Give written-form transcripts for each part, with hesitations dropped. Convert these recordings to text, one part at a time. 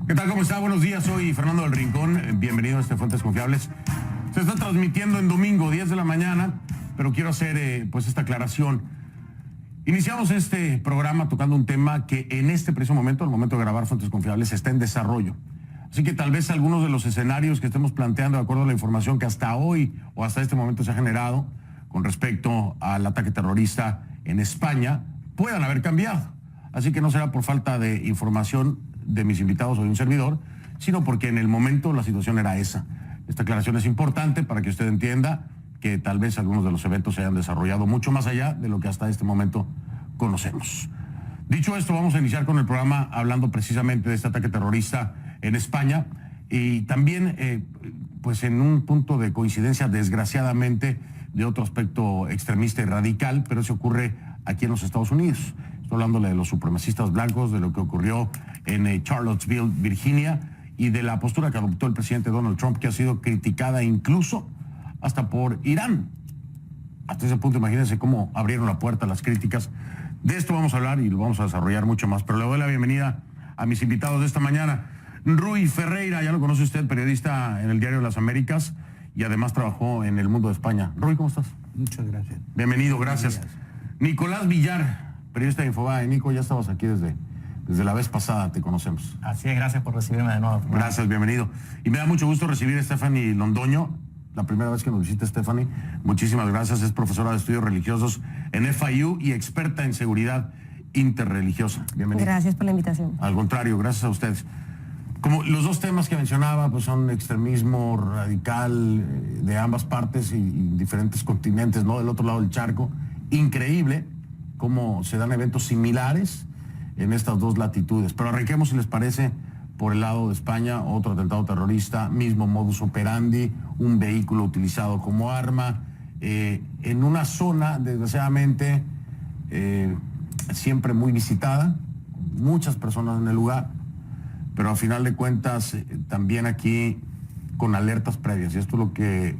¿Qué tal? ¿Cómo está? Buenos días, soy Fernando del Rincón. Bienvenido a este Fuentes Confiables. Se está transmitiendo en domingo, 10 de la mañana, pero quiero hacer pues esta aclaración. Iniciamos este programa tocando un tema que en este preciso momento, al momento de grabar Fuentes Confiables, está en desarrollo. Así que tal vez algunos de los escenarios que estemos planteando de acuerdo a la información que hasta hoy o hasta este momento se ha generado con respecto al ataque terrorista en España puedan haber cambiado. Así que no será por falta de información de mis invitados o de un servidor, sino porque en el momento la situación era esa. Esta aclaración es importante para que usted entienda que tal vez algunos de los eventos se hayan desarrollado mucho más allá de lo que hasta este momento conocemos. Dicho esto, vamos a iniciar con el programa hablando precisamente de este ataque terrorista en España y también pues en un punto de coincidencia, desgraciadamente, de otro aspecto extremista y radical, pero eso ocurre aquí en los Estados Unidos. Estoy hablándole de los supremacistas blancos, de lo que ocurrió en Charlottesville, Virginia, y de la postura que adoptó el presidente Donald Trump, que ha sido criticada incluso hasta por Irán. Hasta ese punto, imagínense cómo abrieron la puerta a las críticas. De esto vamos a hablar y lo vamos a desarrollar mucho más, pero le doy la bienvenida a mis invitados de esta mañana. Rui Ferreira, ya lo conoce usted, periodista en el Diario de las Américas y además trabajó en El Mundo de España. Rui, ¿cómo estás? Muchas gracias. Bienvenido, gracias. Nicolás Villar, periodista de Infobae. Nico, ya estabas aquí desde la vez pasada, te conocemos. Así es, gracias por recibirme de nuevo. Gracias, bienvenido. Y me da mucho gusto recibir a Stephanie Londoño, la primera vez que nos visita Stephanie. Muchísimas gracias, es profesora de estudios religiosos en FIU y experta en seguridad interreligiosa. Bienvenida. Gracias por la invitación. Al contrario, gracias a ustedes. Como los dos temas que mencionaba, pues son extremismo radical de ambas partes y diferentes continentes, ¿no? Del otro lado del charco. Increíble cómo se dan eventos similares en estas dos latitudes. Pero arranquemos, si les parece, por el lado de España, otro atentado terrorista, mismo modus operandi, un vehículo utilizado como arma, en una zona, desgraciadamente, siempre muy visitada, muchas personas en el lugar, pero al final de cuentas, también aquí con alertas previas, y esto es lo que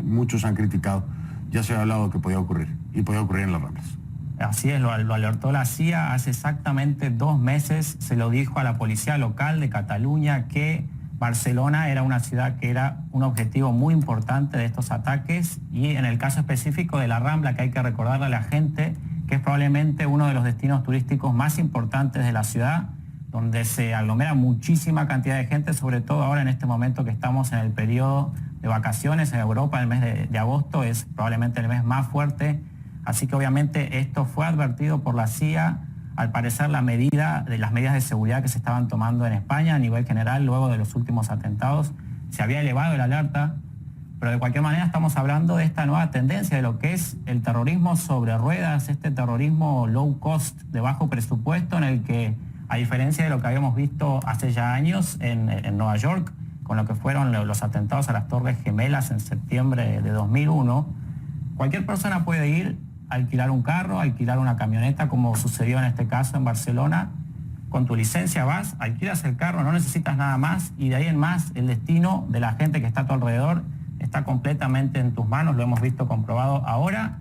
muchos han criticado. Ya se ha hablado de que podía ocurrir, y podía ocurrir en las Ramblas. Así es, lo alertó la CIA hace exactamente 2 meses, se lo dijo a la policía local de Cataluña que Barcelona era una ciudad que era un objetivo muy importante de estos ataques, y en el caso específico de la Rambla, que hay que recordarle a la gente que es probablemente uno de los destinos turísticos más importantes de la ciudad, donde se aglomera muchísima cantidad de gente, sobre todo ahora en este momento que estamos en el periodo de vacaciones en Europa. El mes de agosto es probablemente el mes más fuerte, así que obviamente esto fue advertido por la CIA. Al parecer las medidas de seguridad que se estaban tomando en España a nivel general luego de los últimos atentados, se había elevado la alerta, pero de cualquier manera estamos hablando de esta nueva tendencia de lo que es el terrorismo sobre ruedas, este terrorismo low cost, de bajo presupuesto, en el que, a diferencia de lo que habíamos visto hace ya años en Nueva York, con lo que fueron los atentados a las Torres Gemelas en septiembre de 2001, cualquier persona puede ir, alquilar un carro, alquilar una camioneta, como sucedió en este caso en Barcelona. Con tu licencia vas, alquilas el carro, no necesitas nada más, y de ahí en más el destino de la gente que está a tu alrededor está completamente en tus manos. Lo hemos visto comprobado ahora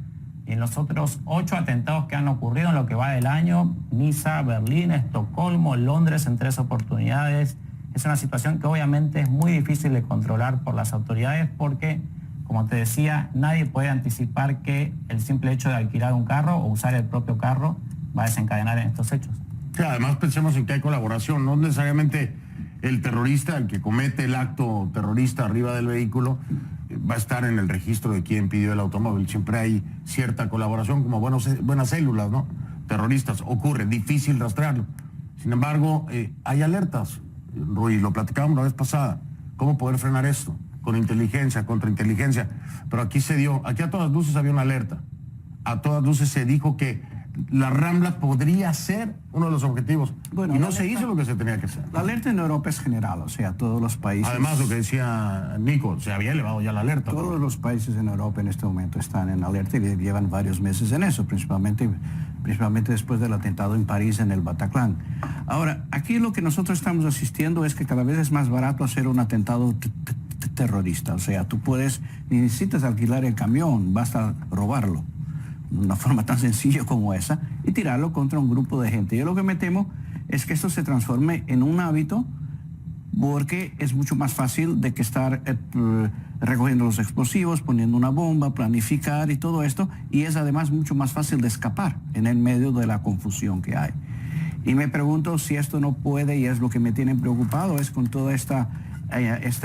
y en los otros 8 atentados que han ocurrido en lo que va del año: Niza, Berlín, Estocolmo, Londres, en 3 oportunidades. Es una situación que obviamente es muy difícil de controlar por las autoridades porque, como te decía, nadie puede anticipar que el simple hecho de alquilar un carro o usar el propio carro va a desencadenar en estos hechos. Sí, además pensemos en que hay colaboración, no necesariamente el terrorista, el que comete el acto terrorista arriba del vehículo, va a estar en el registro de quien pidió el automóvil. Siempre hay cierta colaboración, como buenas células, ¿no? Terroristas, ocurre, difícil rastrearlo. Sin embargo, hay alertas, Rui, lo platicábamos la vez pasada, cómo poder frenar esto, con inteligencia, contrainteligencia, pero aquí a todas luces había una alerta, a todas luces se dijo que la Rambla podría ser uno de los objetivos, y no se hizo lo que se tenía que hacer. La alerta en Europa es general, o sea, todos los países... Además, lo que decía Nico, se había elevado ya la alerta. Todos los países en Europa en este momento están en alerta y llevan varios meses en eso, principalmente después del atentado en París, en el Bataclan. Ahora, aquí lo que nosotros estamos asistiendo es que cada vez es más barato hacer un atentado terrorista, o sea, tú ni necesitas alquilar el camión, basta robarlo. Una forma tan sencilla como esa, y tirarlo contra un grupo de gente. Yo lo que me temo es que esto se transforme en un hábito porque es mucho más fácil de que estar recogiendo los explosivos, poniendo una bomba, planificar y todo esto, y es además mucho más fácil de escapar en el medio de la confusión que hay. Y me pregunto si esto no puede, y es lo que me tiene preocupado, es con todo este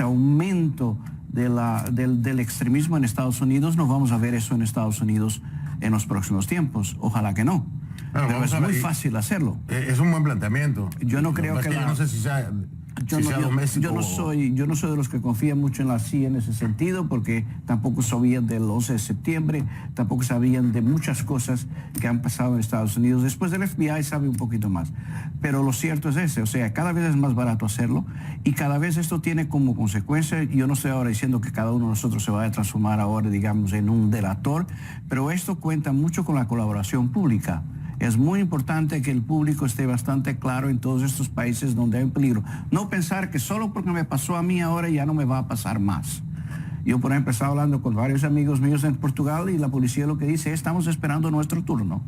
aumento del extremismo en Estados Unidos. No vamos a ver eso en Estados Unidos en los próximos tiempos. Ojalá que no. Bueno, pero es muy fácil hacerlo. Es un buen planteamiento. Yo no creo que yo no sé si sea... Yo no soy de los que confían mucho en la CIA en ese sentido, porque tampoco sabían del 11 de septiembre, tampoco sabían de muchas cosas que han pasado en Estados Unidos. Después del FBI sabe un poquito más. Pero lo cierto es ese, o sea, cada vez es más barato hacerlo, y cada vez esto tiene como consecuencia, yo no estoy ahora diciendo que cada uno de nosotros se vaya a transformar ahora, digamos, en un delator, pero esto cuenta mucho con la colaboración pública. Es muy importante que el público esté bastante claro en todos estos países donde hay un peligro. No pensar que solo porque me pasó a mí ahora ya no me va a pasar más. Yo, por ejemplo, estaba hablando con varios amigos míos en Portugal, y la policía lo que dice es: estamos esperando nuestro turno,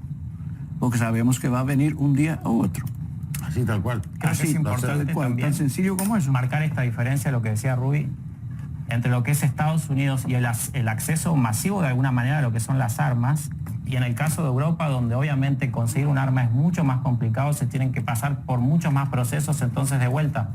porque sabemos que va a venir un día u otro. Así, tal cual. Creo que es importante también tan sencillo como eso. Marcar esta diferencia, lo que decía Rui, entre lo que es Estados Unidos y el acceso masivo de alguna manera a lo que son las armas. Y en el caso de Europa, donde obviamente conseguir un arma es mucho más complicado, se tienen que pasar por muchos más procesos. Entonces, de vuelta,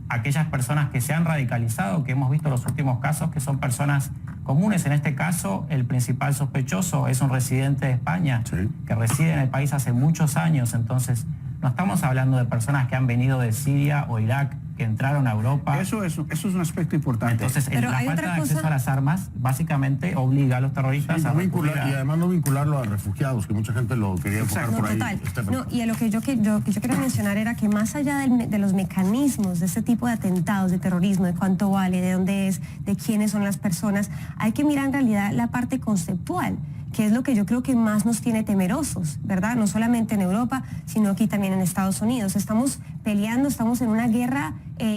aquellas personas que se han radicalizado, que hemos visto en los últimos casos, que son personas comunes. En este caso, el principal sospechoso es un residente de España, sí, que reside en el país hace muchos años. Entonces, no estamos hablando de personas que han venido de Siria o Irak, que entraron a Europa. Eso es un aspecto importante. Entonces, la falta de acceso a las armas básicamente obliga a los terroristas a recurrir y además no vincularlo a refugiados, que mucha gente lo quería enfocar por ahí. Total. No, y a lo que yo quería mencionar era que más allá de los mecanismos de este tipo de atentados, de terrorismo, de cuánto vale, de dónde es, de quiénes son las personas, hay que mirar en realidad la parte conceptual, que es lo que yo creo que más nos tiene temerosos, ¿verdad? No solamente en Europa, sino aquí también en Estados Unidos. Estamos peleando, estamos en una guerra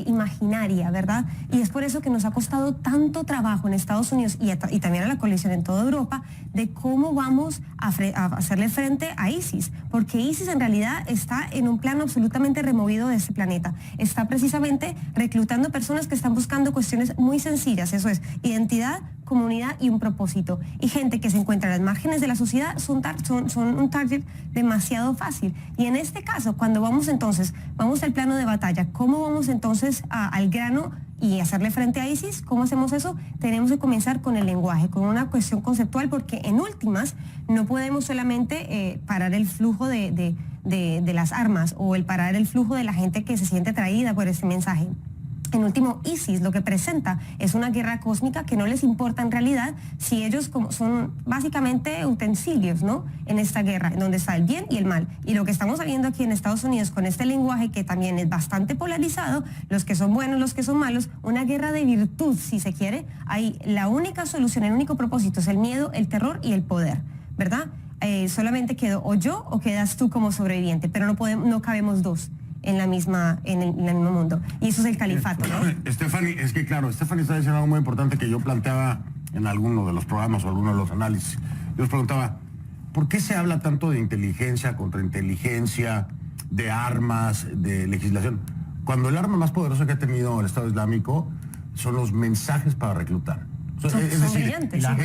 imaginaria, ¿verdad? Y es por eso que nos ha costado tanto trabajo en Estados Unidos y también a la coalición en toda Europa, de cómo vamos a hacerle frente a ISIS, porque ISIS en realidad está en un plano absolutamente removido de este planeta. Está precisamente reclutando personas que están buscando cuestiones muy sencillas, eso es, identidad, comunidad y un propósito. Y gente que se encuentra a las márgenes de la sociedad son un target demasiado fácil. Y en este caso, cuando vamos al plano de batalla, ¿cómo vamos entonces al grano y hacerle frente a ISIS? ¿Cómo hacemos eso? Tenemos que comenzar con el lenguaje, con una cuestión conceptual, porque en últimas no podemos solamente parar el flujo de las armas o el parar el flujo de la gente que se siente atraída por este mensaje. En último, ISIS lo que presenta es una guerra cósmica que no les importa en realidad si ellos son básicamente utensilios, ¿no? En esta guerra, en donde está el bien y el mal. Y lo que estamos viendo aquí en Estados Unidos con este lenguaje que también es bastante polarizado, los que son buenos, los que son malos, una guerra de virtud, si se quiere. Ahí la única solución, el único propósito es el miedo, el terror y el poder, ¿verdad? Solamente quedo o yo o quedas tú como sobreviviente, pero no cabemos dos en el mismo mundo. Y eso es el califato, ¿no? Stephanie, es que claro, Stephanie está diciendo algo muy importante que yo planteaba en alguno de los programas o alguno de los análisis. Yo les preguntaba, ¿por qué se habla tanto de inteligencia, contrainteligencia, de armas, de legislación? Cuando el arma más poderosa que ha tenido el Estado Islámico son los mensajes para reclutar. Es decir, es la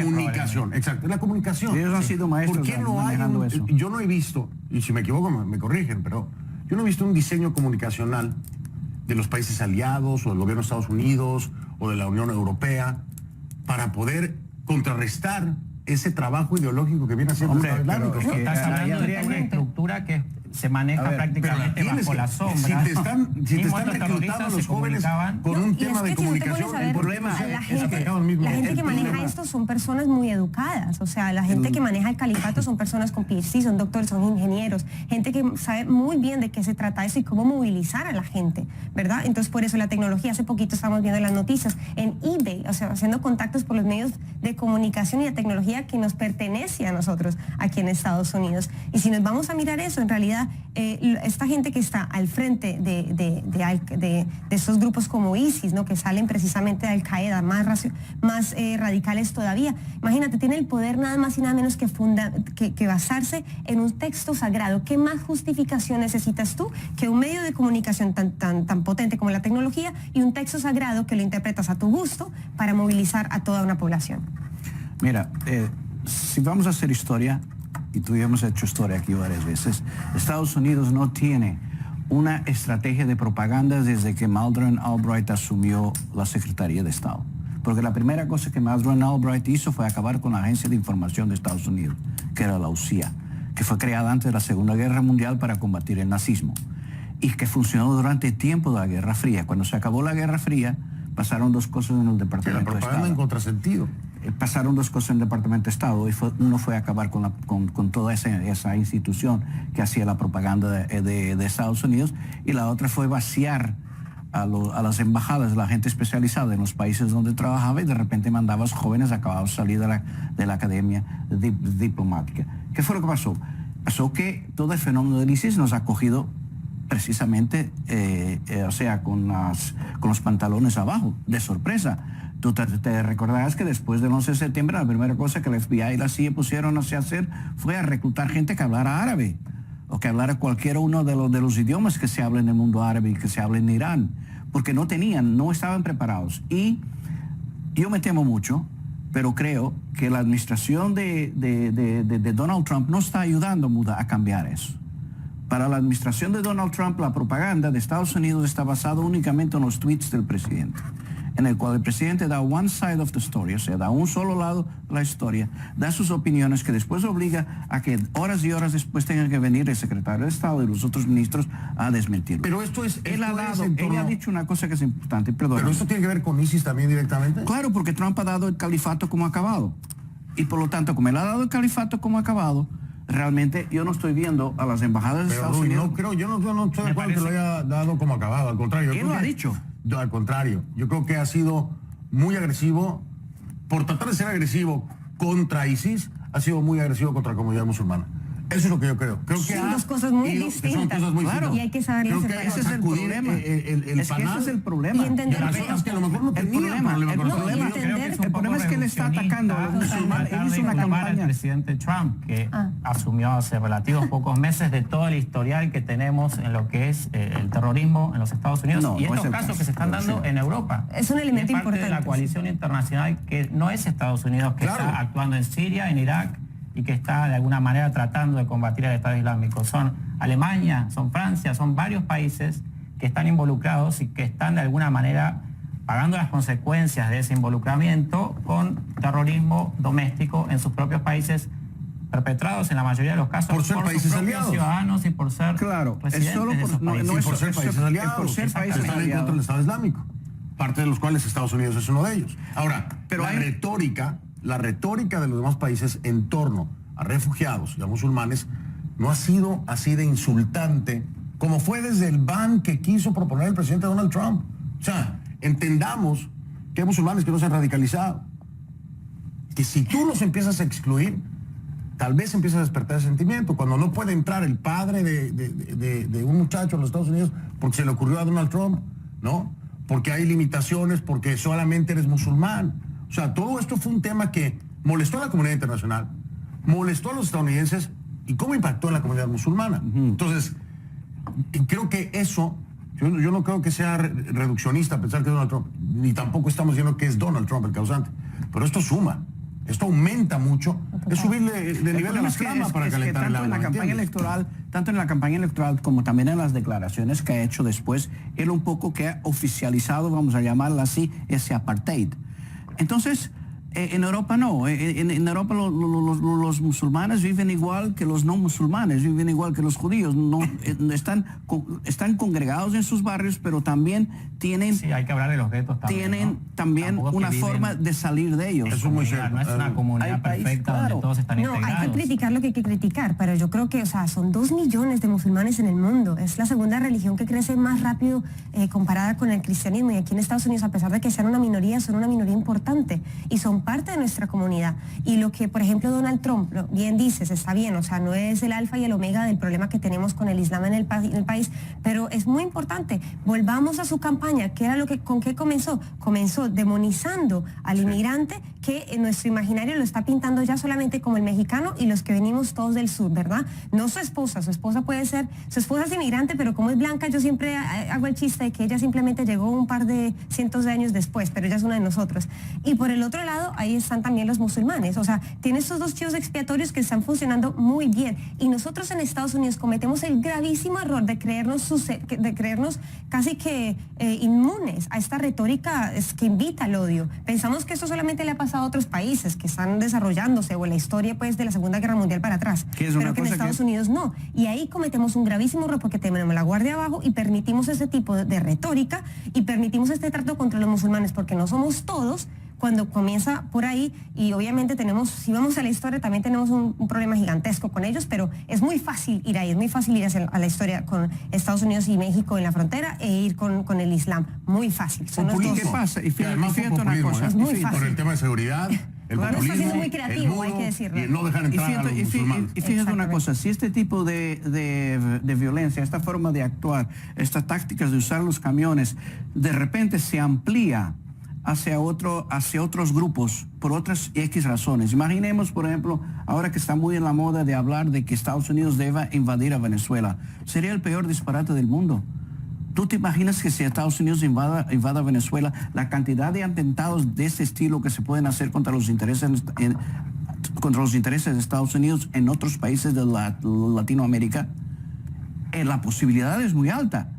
comunicación. Exacto, es la comunicación. Ellos han sido maestros. ¿Por qué no hay eso? Yo no he visto, y si me equivoco me corrigen, pero yo no he visto un diseño comunicacional de los países aliados o del gobierno de Estados Unidos o de la Unión Europea para poder contrarrestar ese trabajo ideológico que viene haciendo el Estado Islámico. Estás hablando de una estructura que se maneja prácticamente bajo la sombra. Si te están reclutando a los jóvenes con un tema de comunicación, el problema la gente que maneja esto son personas muy educadas, o sea, la gente que maneja el califato son personas con PhD, son doctores, son ingenieros, gente que sabe muy bien de qué se trata eso y cómo movilizar a la gente, ¿verdad? Entonces, por eso la tecnología, hace poquito estábamos viendo las noticias en eBay, o sea, haciendo contactos por los medios de comunicación y de tecnología que nos pertenece a nosotros aquí en Estados Unidos. Y si nos vamos a mirar eso, en realidad realidad esta gente que está al frente de estos grupos como ISIS, ¿no? Que salen precisamente de Al Qaeda, más radicales todavía. Imagínate, tiene el poder nada más y nada menos que basarse en un texto sagrado. ¿Qué más justificación necesitas tú que un medio de comunicación tan potente como la tecnología y un texto sagrado que lo interpretas a tu gusto para movilizar a toda una población? Mira, si vamos a hacer historia, y tú y yo hemos hecho historia aquí varias veces, Estados Unidos no tiene una estrategia de propaganda desde que Madeleine Albright asumió la Secretaría de Estado. Porque la primera cosa que Madeleine Albright hizo fue acabar con la Agencia de Información de Estados Unidos, que era la UCIA, que fue creada antes de la Segunda Guerra Mundial para combatir el nazismo y que funcionó durante el tiempo de la Guerra Fría. Cuando se acabó la Guerra Fría, pasaron dos cosas en el Departamento de Estado. La propaganda en contrasentido. Pasaron dos cosas en el Departamento de Estado. Uno fue acabar con toda esa institución que hacía la propaganda de Estados Unidos, y la otra fue vaciar a las embajadas, la gente especializada en los países donde trabajaba, y de repente mandaba a los jóvenes acabados de salir de la academia diplomática. ¿Qué fue lo que pasó? Pasó que todo el fenómeno del ISIS nos ha cogido precisamente, o sea, con los pantalones abajo, de sorpresa. Tú te recordarás que después del 11 de septiembre la primera cosa que el FBI y la CIA pusieron a hacer fue a reclutar gente que hablara árabe, o que hablara cualquiera uno de los idiomas que se habla en el mundo árabe y que se habla en Irán, porque no estaban preparados. Y yo me temo mucho, pero creo que la administración de Donald Trump no está ayudando a cambiar eso. Para la administración de Donald Trump, la propaganda de Estados Unidos está basada únicamente en los tweets del presidente, en el cual el presidente da one side of the story, o sea, da un solo lado de la historia, da sus opiniones, que después obliga a que horas y horas después tengan que venir el secretario de Estado y los otros ministros a desmentirlo. Pero él ha dicho una cosa que es importante, perdón. ¿Pero esto tiene que ver con ISIS también directamente? Claro, porque Trump ha dado el califato como acabado. Y por lo tanto, como él ha dado el califato como acabado, realmente yo no estoy viendo a las embajadas de Estados Unidos. Yo no estoy de acuerdo que lo haya dado como acabado, al contrario. Él lo ha dicho. Al contrario, yo creo que ha sido muy agresivo. Por tratar de ser agresivo contra ISIS, ha sido muy agresivo contra la comunidad musulmana. Eso es lo que yo creo. Son dos cosas muy distintas. Claro. Y hay que saberlo separar. Ese es el problema. Ese es el problema. Y entender que a lo mejor no tenían problema. El problema es que él está atacando a los musulmanes. Él hizo una campaña. El presidente Trump, que asumió hace relativos pocos meses de todo el historial que tenemos en lo que es el terrorismo en los Estados Unidos, y estos casos que se están dando en Europa. Es un elemento importante. Es parte de la coalición internacional, que no es Estados Unidos, que está actuando en Siria, en Irak, y que está de alguna manera tratando de combatir al Estado Islámico. Son Alemania, son Francia, son varios países que están involucrados y que están de alguna manera pagando las consecuencias de ese involucramiento con terrorismo doméstico en sus propios países, perpetrados en la mayoría de los casos por ser países aliados, ciudadanos, y por ser residentes solo de esos países. No por ser países aliados, por ser países están en contra del Estado Islámico, parte de los cuales Estados Unidos es uno de ellos. Ahora, pero la retórica de los demás países en torno a refugiados y a musulmanes no ha sido así de insultante como fue desde el ban que quiso proponer el presidente Donald Trump. O sea, entendamos que hay musulmanes que no se han radicalizado, que si tú los empiezas a excluir, tal vez empieza a despertar ese sentimiento. Cuando no puede entrar el padre de un muchacho a los Estados Unidos porque se le ocurrió a Donald Trump, ¿no? Porque hay limitaciones, porque solamente eres musulmán. O sea, todo esto fue un tema que molestó a la comunidad internacional, molestó a los estadounidenses, y cómo impactó en la comunidad musulmana. Entonces, creo que eso, yo no creo que sea reduccionista pensar que es Donald Trump, ni tampoco estamos diciendo que es Donald Trump el causante, pero esto suma. Esto aumenta mucho, es subirle de nivel a la flama para calentar el agua. Tanto en la campaña electoral como también en las declaraciones que ha hecho después, él un poco que ha oficializado, vamos a llamarlo así, ese apartheid. Entonces, en Europa no. En Europa los musulmanes viven igual que los no musulmanes, viven igual que los judíos. No, están congregados en sus barrios, pero también tienen... Sí, hay que hablar de los guetos también. Tienen también una forma de salir de ellos. Eso es muy cierto. No es una comunidad perfecta donde todos están integrados. No, hay que criticar lo que hay que criticar, pero yo creo que, o sea, son 2 millones de musulmanes en el mundo. Es la segunda religión que crece más rápido comparada con el cristianismo. Y aquí en Estados Unidos, a pesar de que sean una minoría, son una minoría importante. Y son parte de nuestra comunidad. Y lo que, por ejemplo, Donald Trump bien dices, está bien, o sea, no es el alfa y el omega del problema que tenemos con el Islam en el país, pero es muy importante. Volvamos a su campaña, que era con qué comenzó. Comenzó demonizando al inmigrante, que en nuestro imaginario lo está pintando ya solamente como el mexicano y los que venimos todos del sur, ¿verdad? No su esposa puede ser, su esposa es inmigrante, pero como es blanca, yo siempre hago el chiste de que ella simplemente llegó un par de cientos de años después, pero ella es una de nosotros. Y por el otro lado, ahí están también los musulmanes, o sea, tiene estos dos chivos expiatorios que están funcionando muy bien. Y nosotros en Estados Unidos cometemos el gravísimo error de creernos casi que inmunes a esta retórica que invita al odio. Pensamos que esto solamente le ha pasado a otros países que están desarrollándose o en la historia pues de la Segunda Guerra Mundial para atrás, pero que en Estados Unidos no. Y ahí cometemos un gravísimo error porque tenemos la guardia abajo y permitimos ese tipo de retórica y permitimos este trato contra los musulmanes, porque no somos todos. Cuando comienza por ahí, y obviamente si vamos a la historia, también tenemos un problema gigantesco con ellos, pero es muy fácil ir ahí, es muy fácil ir a la historia con Estados Unidos y México en la frontera e ir con el Islam. Muy fácil. Son los dos. ¿Qué pasa? Y fíjate una cosa. Es muy fácil. Por el tema de seguridad, el claro, populismo, está siendo muy creativo, muro, hay que decirlo. Y no dejar entrar a los musulmanes. Y fíjate una cosa, si este tipo de violencia, esta forma de actuar, estas tácticas de usar los camiones, de repente se amplía hacia otros grupos por otras X razones. Imaginemos, por ejemplo, ahora que está muy en la moda de hablar de que Estados Unidos deba invadir a Venezuela. Sería el peor disparate del mundo. ¿Tú te imaginas que si Estados Unidos invada Venezuela, la cantidad de atentados de este estilo que se pueden hacer contra los intereses de Estados Unidos en otros países de Latinoamérica? La posibilidad es muy alta.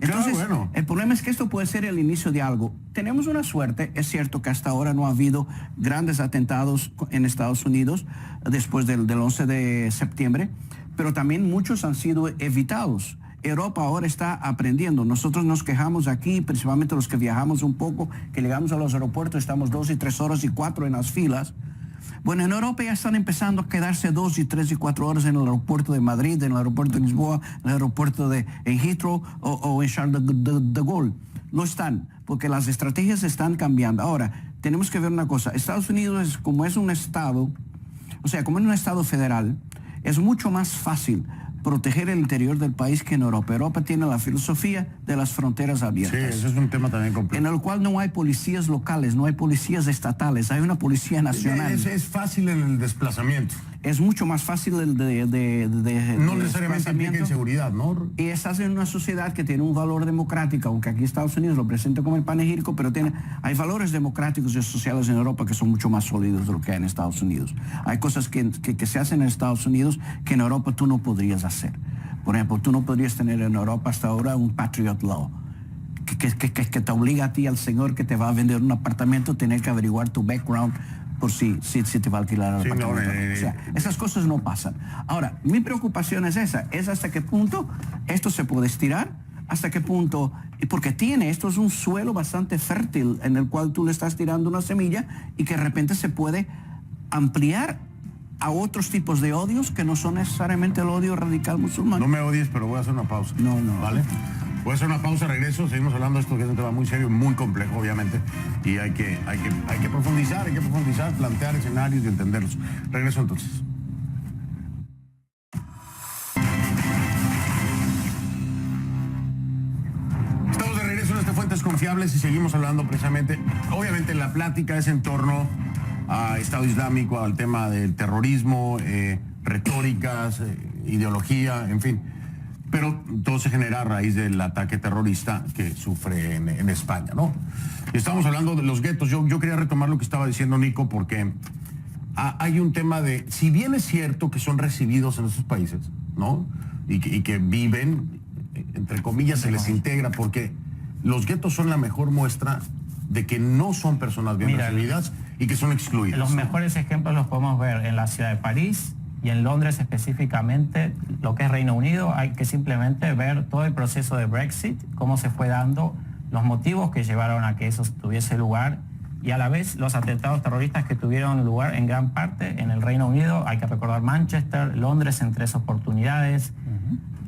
Entonces, claro, bueno. El problema es que esto puede ser el inicio de algo. Tenemos una suerte, es cierto que hasta ahora no ha habido grandes atentados en Estados Unidos después del 11 de septiembre, pero también muchos han sido evitados. Europa ahora está aprendiendo. Nosotros nos quejamos aquí, principalmente los que viajamos un poco, que llegamos a los aeropuertos, estamos 2 y 3 horas y 4 en las filas. Bueno, en Europa ya están empezando a quedarse 2 y 3 y 4 horas en el aeropuerto de Madrid, en el aeropuerto de Lisboa, en el aeropuerto en Heathrow o en Charles de Gaulle. Lo están, porque las estrategias están cambiando. Ahora, tenemos que ver una cosa. Estados Unidos, como es un estado, o sea, como es un estado federal, es mucho más fácil proteger el interior del país que en Europa. Europa tiene la filosofía de las fronteras abiertas. Sí, eso es un tema también complejo. En el cual no hay policías locales, no hay policías estatales, hay una policía nacional. Es fácil el desplazamiento. Es mucho más fácil no necesariamente implica inseguridad, ¿no? Y estás en una sociedad que tiene un valor democrático, aunque aquí Estados Unidos lo presenta como el panegírico, pero hay valores democráticos y sociales en Europa que son mucho más sólidos de lo que hay en Estados Unidos. Hay cosas que se hacen en Estados Unidos que en Europa tú no podrías hacer. Por ejemplo, tú no podrías tener en Europa hasta ahora un Patriot Law, que te obliga a ti, al señor que te va a vender un apartamento, tener que averiguar tu background por si te va a alquilar el apartamento. O sea, esas cosas no pasan. Ahora, mi preocupación es esa, es hasta qué punto esto se puede estirar, hasta qué punto, porque esto es un suelo bastante fértil en el cual tú le estás tirando una semilla y que de repente se puede ampliar a otros tipos de odios que no son necesariamente el odio radical musulmán. No me odies, pero voy a hacer una pausa. No. ¿Vale? Voy a hacer una pausa, regreso, seguimos hablando de esto, que es un tema muy serio, muy complejo, obviamente, y hay que profundizar, plantear escenarios y entenderlos. Regreso entonces. Estamos de regreso en Fuentes Confiables y seguimos hablando precisamente, obviamente la plática es en torno a Estado Islámico, al tema del terrorismo, retóricas, ideología, en fin. Pero todo se genera a raíz del ataque terrorista que sufre en España, ¿no? Y estamos hablando de los guetos. Yo quería retomar lo que estaba diciendo Nico, porque hay un tema de, si bien es cierto que son recibidos en esos países, ¿no? Y que viven, entre comillas, se les integra, porque los guetos son la mejor muestra de que no son personas bien recibidas y que son excluidas. Los mejores ejemplos los podemos ver en la ciudad de París y en Londres específicamente, lo que es Reino Unido. Hay que simplemente ver todo el proceso de Brexit, cómo se fue dando, los motivos que llevaron a que eso tuviese lugar y a la vez los atentados terroristas que tuvieron lugar en gran parte en el Reino Unido. Hay que recordar Manchester, Londres en 3 oportunidades.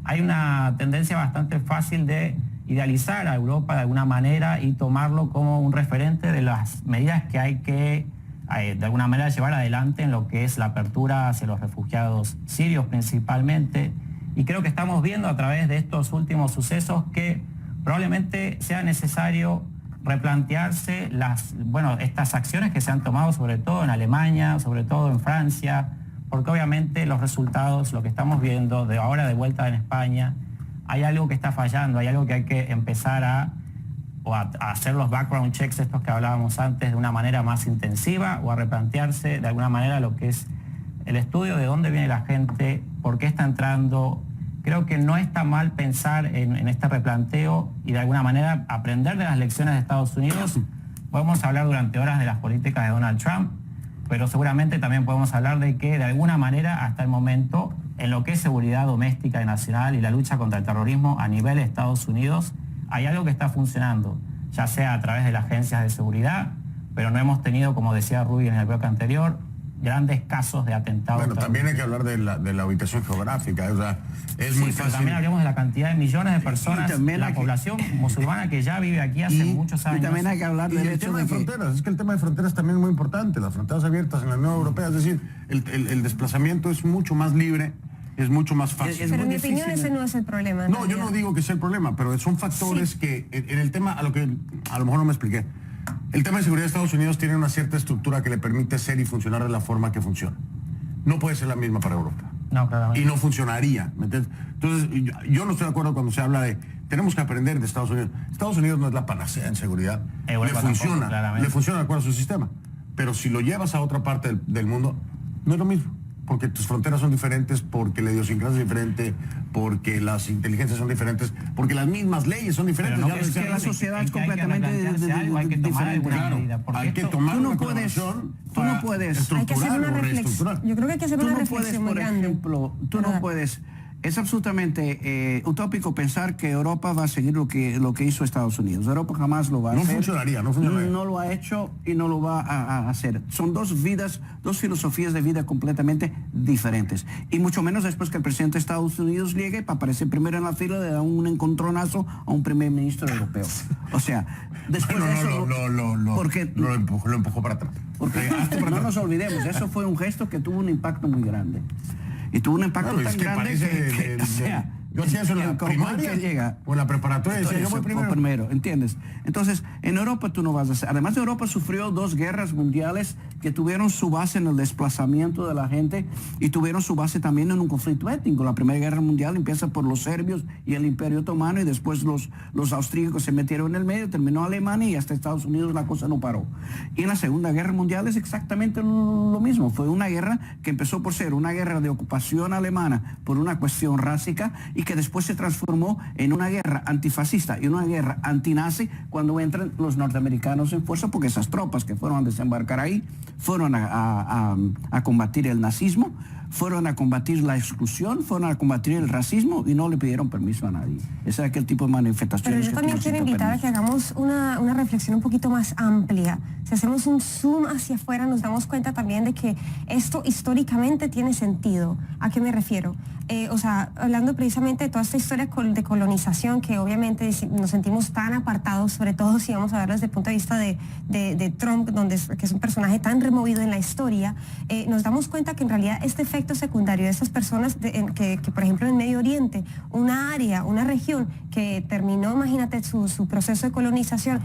Hay una tendencia bastante fácil de idealizar a Europa de alguna manera y tomarlo como un referente de las medidas que hay que de alguna manera llevar adelante en lo que es la apertura hacia los refugiados sirios principalmente. Y creo que estamos viendo a través de estos últimos sucesos que probablemente sea necesario replantearse estas acciones que se han tomado sobre todo en Alemania, sobre todo en Francia, porque obviamente los resultados, lo que estamos viendo de ahora de vuelta en España, hay algo que está fallando, hay algo que hay que empezar a hacer los background checks estos que hablábamos antes de una manera más intensiva, o a replantearse de alguna manera lo que es el estudio de dónde viene la gente, por qué está entrando. Creo que no está mal pensar en este replanteo y de alguna manera aprender de las lecciones de Estados Unidos. Podemos hablar durante horas de las políticas de Donald Trump, pero seguramente también podemos hablar de que de alguna manera hasta el momento en lo que es seguridad doméstica y nacional y la lucha contra el terrorismo a nivel de Estados Unidos hay algo que está funcionando, ya sea a través de las agencias de seguridad, pero no hemos tenido, como decía Ruby en el bloque anterior, grandes casos de atentados. Bueno, también hay que hablar de la ubicación geográfica, o sea, es muy fácil. También hablamos de la cantidad de millones de personas, la población musulmana que ya vive aquí hace muchos años. Y también hay que hablar del tema de fronteras, es que el tema de fronteras también es muy importante, las fronteras abiertas en la Unión Europea, es decir, el desplazamiento es mucho más libre, es mucho más fácil. Pero en mi opinión ese no es el problema. No, yo no digo que sea el problema, pero son factores que en el tema, a lo mejor no me expliqué. El tema de seguridad de Estados Unidos tiene una cierta estructura que le permite ser y funcionar de la forma que funciona. No puede ser la misma para Europa. No, claramente. Y no funcionaría, ¿me entiendes? Entonces, yo no estoy de acuerdo cuando se habla de tenemos que aprender de Estados Unidos. Estados Unidos no es la panacea en seguridad. Europa le funciona de acuerdo a su sistema. Pero si lo llevas a otra parte del mundo, no es lo mismo. Porque tus fronteras son diferentes, porque la idiosincrasia es diferente, porque las inteligencias son diferentes, porque las mismas leyes son diferentes. No, es que la sociedad es completamente diferente. Hay que tomar alguna medida. Hay que tomar una tú no puedes estructurar o reestructurar. Yo creo que hay que hacer una reflexión muy grande. Ejemplo, tú no puedes. Es absolutamente utópico pensar que Europa va a seguir lo que hizo Estados Unidos. Europa jamás lo va a hacer. No funcionaría. No lo ha hecho y no lo va a hacer. Son dos filosofías de vida completamente diferentes. Y mucho menos después que el presidente de Estados Unidos llegue para aparecer primero en la fila, le da un encontronazo a un primer ministro europeo. O sea, después de eso... lo empujó para atrás. Porque no nos olvidemos, eso fue un gesto que tuvo un impacto muy grande. Y tuvo un impacto tan grande que yo hacía eso en la primaria o en la preparatoria, decía, yo voy primero, ¿entiendes? Entonces, en Europa tú no vas a hacer. Además, Europa sufrió 2 guerras mundiales que tuvieron su base en el desplazamiento de la gente y tuvieron su base también en un conflicto étnico. La Primera Guerra Mundial empieza por los serbios y el Imperio Otomano, y después los austríacos se metieron en el medio, terminó Alemania y hasta Estados Unidos la cosa no paró. Y en la Segunda Guerra Mundial es exactamente lo mismo. Fue una guerra que empezó por ser una guerra de ocupación alemana por una cuestión racial y que después se transformó en una guerra antifascista y una guerra antinazi cuando entran los norteamericanos en fuerza, porque esas tropas que fueron a desembarcar ahí fueron a combatir el nazismo, fueron a combatir la exclusión, fueron a combatir el racismo y no le pidieron permiso a nadie. Ese es aquel tipo de manifestaciones. Pero yo también quiero invitar a que hagamos una reflexión un poquito más amplia. Si hacemos un zoom hacia afuera, nos damos cuenta también de que esto históricamente tiene sentido. ¿A qué me refiero? Hablando precisamente de toda esta historia de colonización, que obviamente nos sentimos tan apartados, sobre todo si vamos a verlo desde el punto de vista de Trump, que es un personaje tan removido en la historia, nos damos cuenta que en realidad este efecto secundario de estas personas, que por ejemplo en Medio Oriente, una área, una región que terminó, imagínate, su proceso de colonización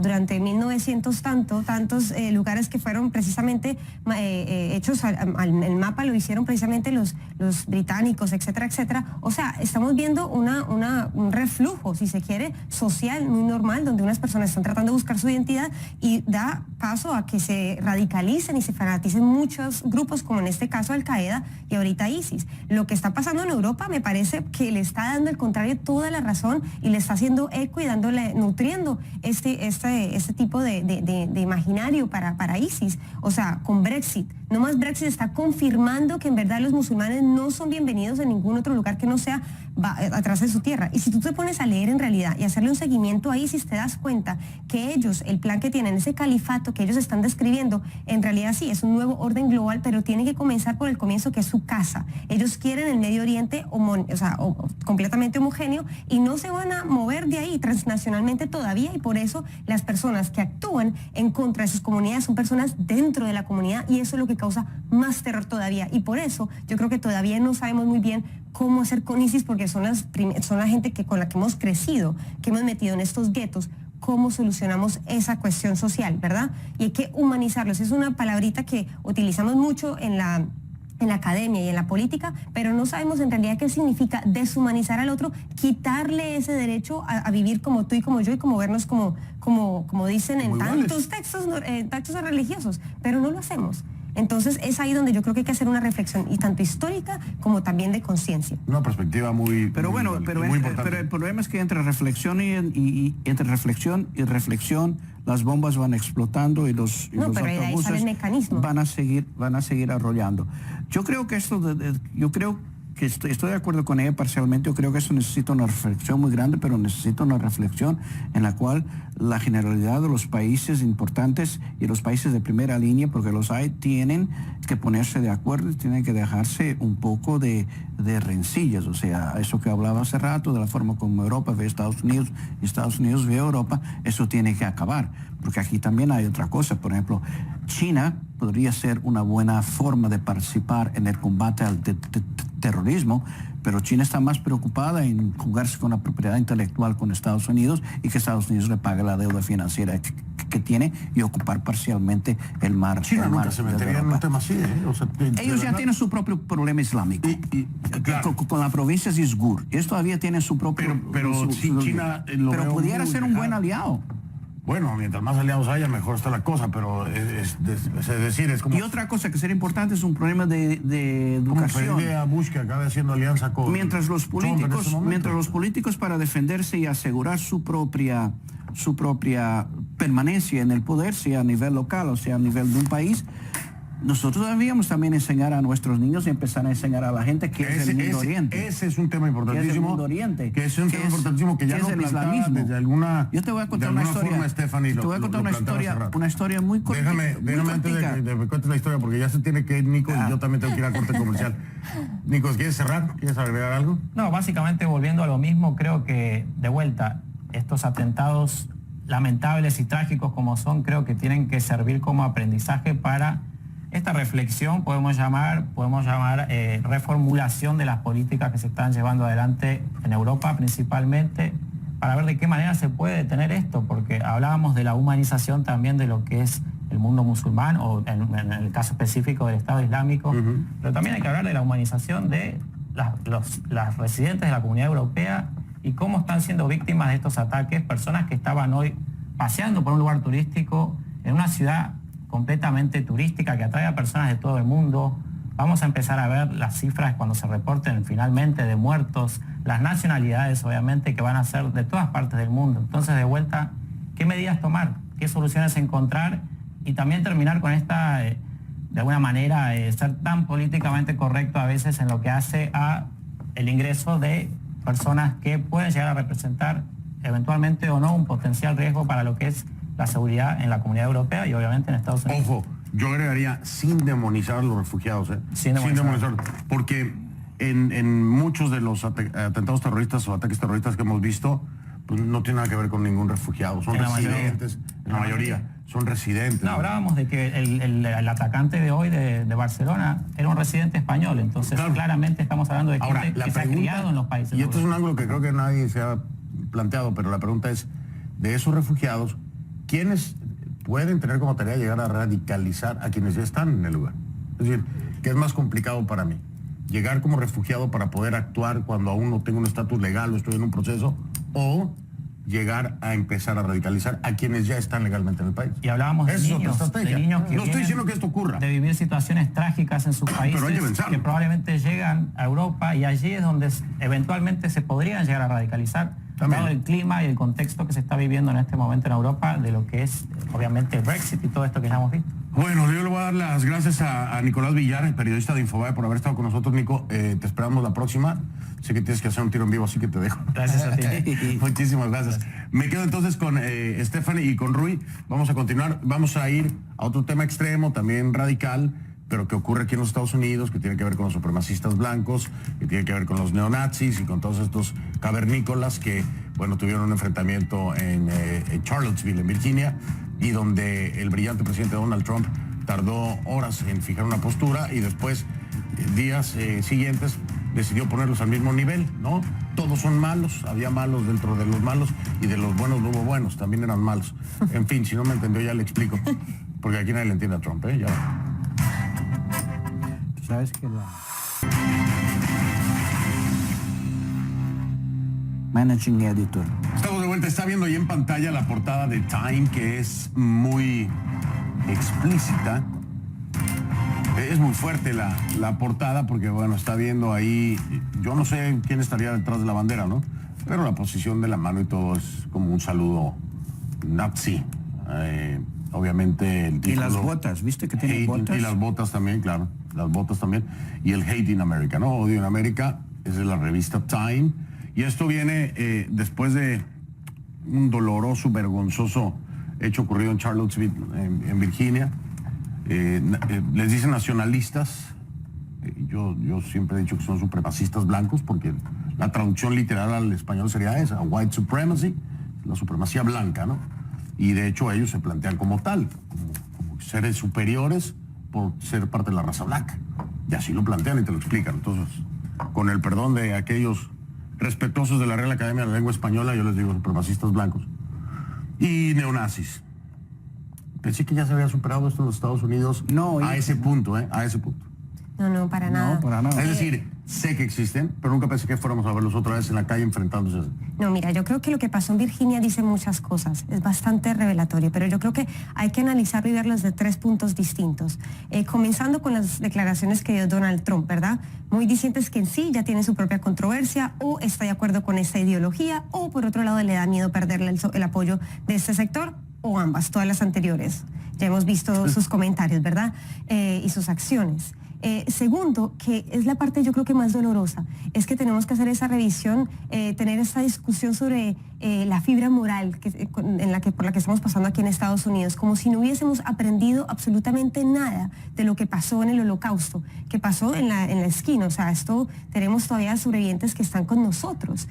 durante 1900 tantos lugares que fueron precisamente hechos el mapa lo hicieron precisamente los británicos, etcétera, etcétera. O sea, estamos viendo un reflujo, si se quiere, social muy normal, donde unas personas están tratando de buscar su identidad y da paso a que se radicalicen y se fanaticen muchos grupos, como en este caso Al-Qaeda y ahorita ISIS. Lo que está pasando en Europa me parece que le está dando al contrario toda la razón y le está haciendo eco y nutriendo este tipo de imaginario para ISIS. O sea, con Brexit. No más Brexit está confirmando que en verdad los musulmanes no son bienvenidos en ningún otro lugar que no sea va atrás de su tierra. Y si tú te pones a leer en realidad y hacerle un seguimiento ahí, si te das cuenta que ellos, el plan que tienen, ese califato que ellos están describiendo, en realidad sí, es un nuevo orden global, pero tiene que comenzar por el comienzo, que es su casa. Ellos quieren el Medio Oriente completamente homogéneo y no se van a mover de ahí transnacionalmente todavía, y por eso las personas que actúan en contra de sus comunidades son personas dentro de la comunidad, y eso es lo que causa más terror todavía. Y por eso yo creo que todavía no sabemos muy bien cómo hacer con ISIS, porque son la gente con la que hemos crecido, que hemos metido en estos guetos. Cómo solucionamos esa cuestión social, ¿verdad? Y hay que humanizarlos. Es una palabrita que utilizamos mucho en la academia y en la política, pero no sabemos en realidad qué significa deshumanizar al otro, quitarle ese derecho a vivir como tú y como yo, y como vernos como dicen en tantos textos religiosos, pero no lo hacemos. Entonces es ahí donde yo creo que hay que hacer una reflexión, y tanto histórica como también de conciencia. Una perspectiva muy importante. Pero el problema es que entre reflexión y reflexión las bombas van explotando y los autobuses van a seguir arrollando. Yo creo que estoy de acuerdo con ella parcialmente. Yo creo que eso necesita una reflexión muy grande, pero necesita una reflexión en la cual la generalidad de los países importantes y los países de primera línea, porque los hay, tienen que ponerse de acuerdo y tienen que dejarse un poco de rencillas. O sea, eso que hablaba hace rato, de la forma como Europa ve a Estados Unidos y Estados Unidos ve a Europa, eso tiene que acabar. Porque aquí también hay otra cosa. Por ejemplo, China podría ser una buena forma de participar en el combate al terrorismo, pero China está más preocupada en jugarse con la propiedad intelectual con Estados Unidos, y que Estados Unidos le pague la deuda financiera que tiene, y ocupar parcialmente el mar. China nunca se metería en un tema así, ¿eh? O sea, ellos ya tienen su propio problema islámico. Claro. Con la provincia de Isgur. Ellos todavía tienen su propio... Pero China pero pudiera ser un buen aliado. Bueno, mientras más aliados haya, mejor está la cosa, pero es decir, es como... Y otra cosa que sería importante es un problema de educación. Como pedirle a Bush que acabe haciendo alianza con... Mientras los políticos para defenderse y asegurar su propia permanencia en el poder, sea a nivel local o sea a nivel de un país, nosotros debíamos también enseñar a nuestros niños y empezar a enseñar a la gente que es el Mundo Oriente. Ese es un tema importantísimo. Que es el Mundo Oriente. Que es un tema importantísimo que ya no plantea desde alguna... Yo te voy a contar una historia. Forma, Stephanie, te voy a contar una historia muy corta. Déjame antes de que me cuentes la historia, porque ya se tiene que ir Nico y yo también tengo que ir a corte comercial. Nico, ¿quieres cerrar? ¿Quieres agregar algo? No, básicamente volviendo a lo mismo, creo que de vuelta estos atentados lamentables y trágicos como son, creo que tienen que servir como aprendizaje para esta reflexión, podemos llamar reformulación de las políticas que se están llevando adelante en Europa principalmente, para ver de qué manera se puede detener esto, porque hablábamos de la humanización también de lo que es el mundo musulmán, o en el caso específico del Estado Islámico, pero también hay que hablar de la humanización de las residentes de la Comunidad Europea y cómo están siendo víctimas de estos ataques, personas que estaban hoy paseando por un lugar turístico en una ciudad completamente turística que atrae a personas de todo el mundo. Vamos a empezar a ver las cifras cuando se reporten finalmente de muertos, las nacionalidades obviamente que van a ser de todas partes del mundo. Entonces, de vuelta, ¿qué medidas tomar? ¿Qué soluciones encontrar? Y también terminar con esta, de alguna manera, ser tan políticamente correcto a veces en lo que hace a el ingreso de personas que pueden llegar a representar eventualmente o no un potencial riesgo para lo que es la seguridad en la Comunidad Europea y obviamente en Estados Unidos. Ojo, yo agregaría sin demonizar a los refugiados, sin demonizar, porque en muchos de los atentados terroristas o ataques terroristas que hemos visto, pues no tiene nada que ver con ningún refugiado, son residentes, en la mayoría son residentes. No, hablábamos de que el atacante de hoy de Barcelona era un residente español, entonces claro, claramente estamos hablando de gente que se ha criado en los países. Y esto es un ángulo que creo que nadie se ha planteado, pero la pregunta es, de esos refugiados, ¿quiénes pueden tener como tarea llegar a radicalizar a quienes ya están en el lugar? Es decir, ¿qué es más complicado para mí? ¿Llegar como refugiado para poder actuar cuando aún no tengo un estatus legal o estoy en un proceso? ¿O llegar a empezar a radicalizar a quienes ya están legalmente en el país? Y hablábamos de niños que no estoy diciendo que esto ocurra, de vivir situaciones trágicas en sus países, que probablemente llegan a Europa, y allí es donde eventualmente se podrían llegar a radicalizar, dado el clima y el contexto que se está viviendo en este momento en Europa, de lo que es obviamente el Brexit y todo esto que ya hemos visto. Bueno, yo le voy a dar las gracias a Nicolás Villar, el periodista de Infobae, por haber estado con nosotros, Nico. Te esperamos la próxima. Sé que tienes que hacer un tiro en vivo, así que te dejo. Gracias a ti. Muchísimas gracias. Me quedo entonces con Stephanie y con Rui. Vamos a continuar. Vamos a ir a otro tema extremo, también radical, pero que ocurre aquí en los Estados Unidos, que tiene que ver con los supremacistas blancos, que tiene que ver con los neonazis y con todos estos cavernícolas que, bueno, tuvieron un enfrentamiento en Charlottesville, en Virginia, y donde el brillante presidente Donald Trump tardó horas en fijar una postura y después, días siguientes, decidió ponerlos al mismo nivel, ¿no? Todos son malos, había malos dentro de los malos y de los buenos no hubo buenos, también eran malos. En fin, si no me entendió ya le explico, porque aquí nadie le entiende a Trump, ¿eh? Ya. Sabes que la Managing Editor. Estamos de vuelta, está viendo ahí en pantalla la portada de Time, que es muy explícita. Es muy fuerte la portada porque, bueno, está viendo ahí, yo no sé quién estaría detrás de la bandera, ¿no? Pero la posición de la mano y todo es como un saludo nazi. Obviamente el título, Y las botas, ¿viste que tiene botas? Y las botas también, claro, las botas también. Y el Hate in America, ¿no? Odio en América, es de la revista Time. Y esto viene después de un doloroso, vergonzoso hecho ocurrido en Charlottesville, en Virginia. Les dicen nacionalistas. Yo siempre he dicho que son supremacistas blancos porque la traducción literal al español sería esa, white supremacy, la supremacía blanca, ¿no? Y de hecho ellos se plantean como tal, como seres superiores por ser parte de la raza blanca. Y así lo plantean y te lo explican. Entonces, con el perdón de aquellos respetuosos de la Real Academia de la Lengua Española, yo les digo supremacistas blancos. Y neonazis. Pensé que ya se había superado esto en los Estados Unidos. No, a ese punto, a ese punto. No, para nada. No, para nada. Es decir, sé que existen, pero nunca pensé que fuéramos a verlos otra vez en la calle enfrentándose. No, mira, yo creo que lo que pasó en Virginia dice muchas cosas, es bastante revelatorio, pero yo creo que hay que analizarlo y verlo desde 3 puntos distintos. Comenzando con las declaraciones que dio Donald Trump, ¿verdad? Muy dicientes que en sí ya tiene su propia controversia, o está de acuerdo con esta ideología, o por otro lado le da miedo perderle el apoyo de este sector, o ambas, todas las anteriores. Ya hemos visto sus comentarios, ¿verdad? Y sus acciones. Segundo, que es la parte yo creo que más dolorosa, es que tenemos que hacer esa revisión, tener esa discusión sobre la fibra moral por la que estamos pasando aquí en Estados Unidos, como si no hubiésemos aprendido absolutamente nada de lo que pasó en el Holocausto, que pasó en la esquina. O sea, esto tenemos todavía sobrevivientes que están con nosotros.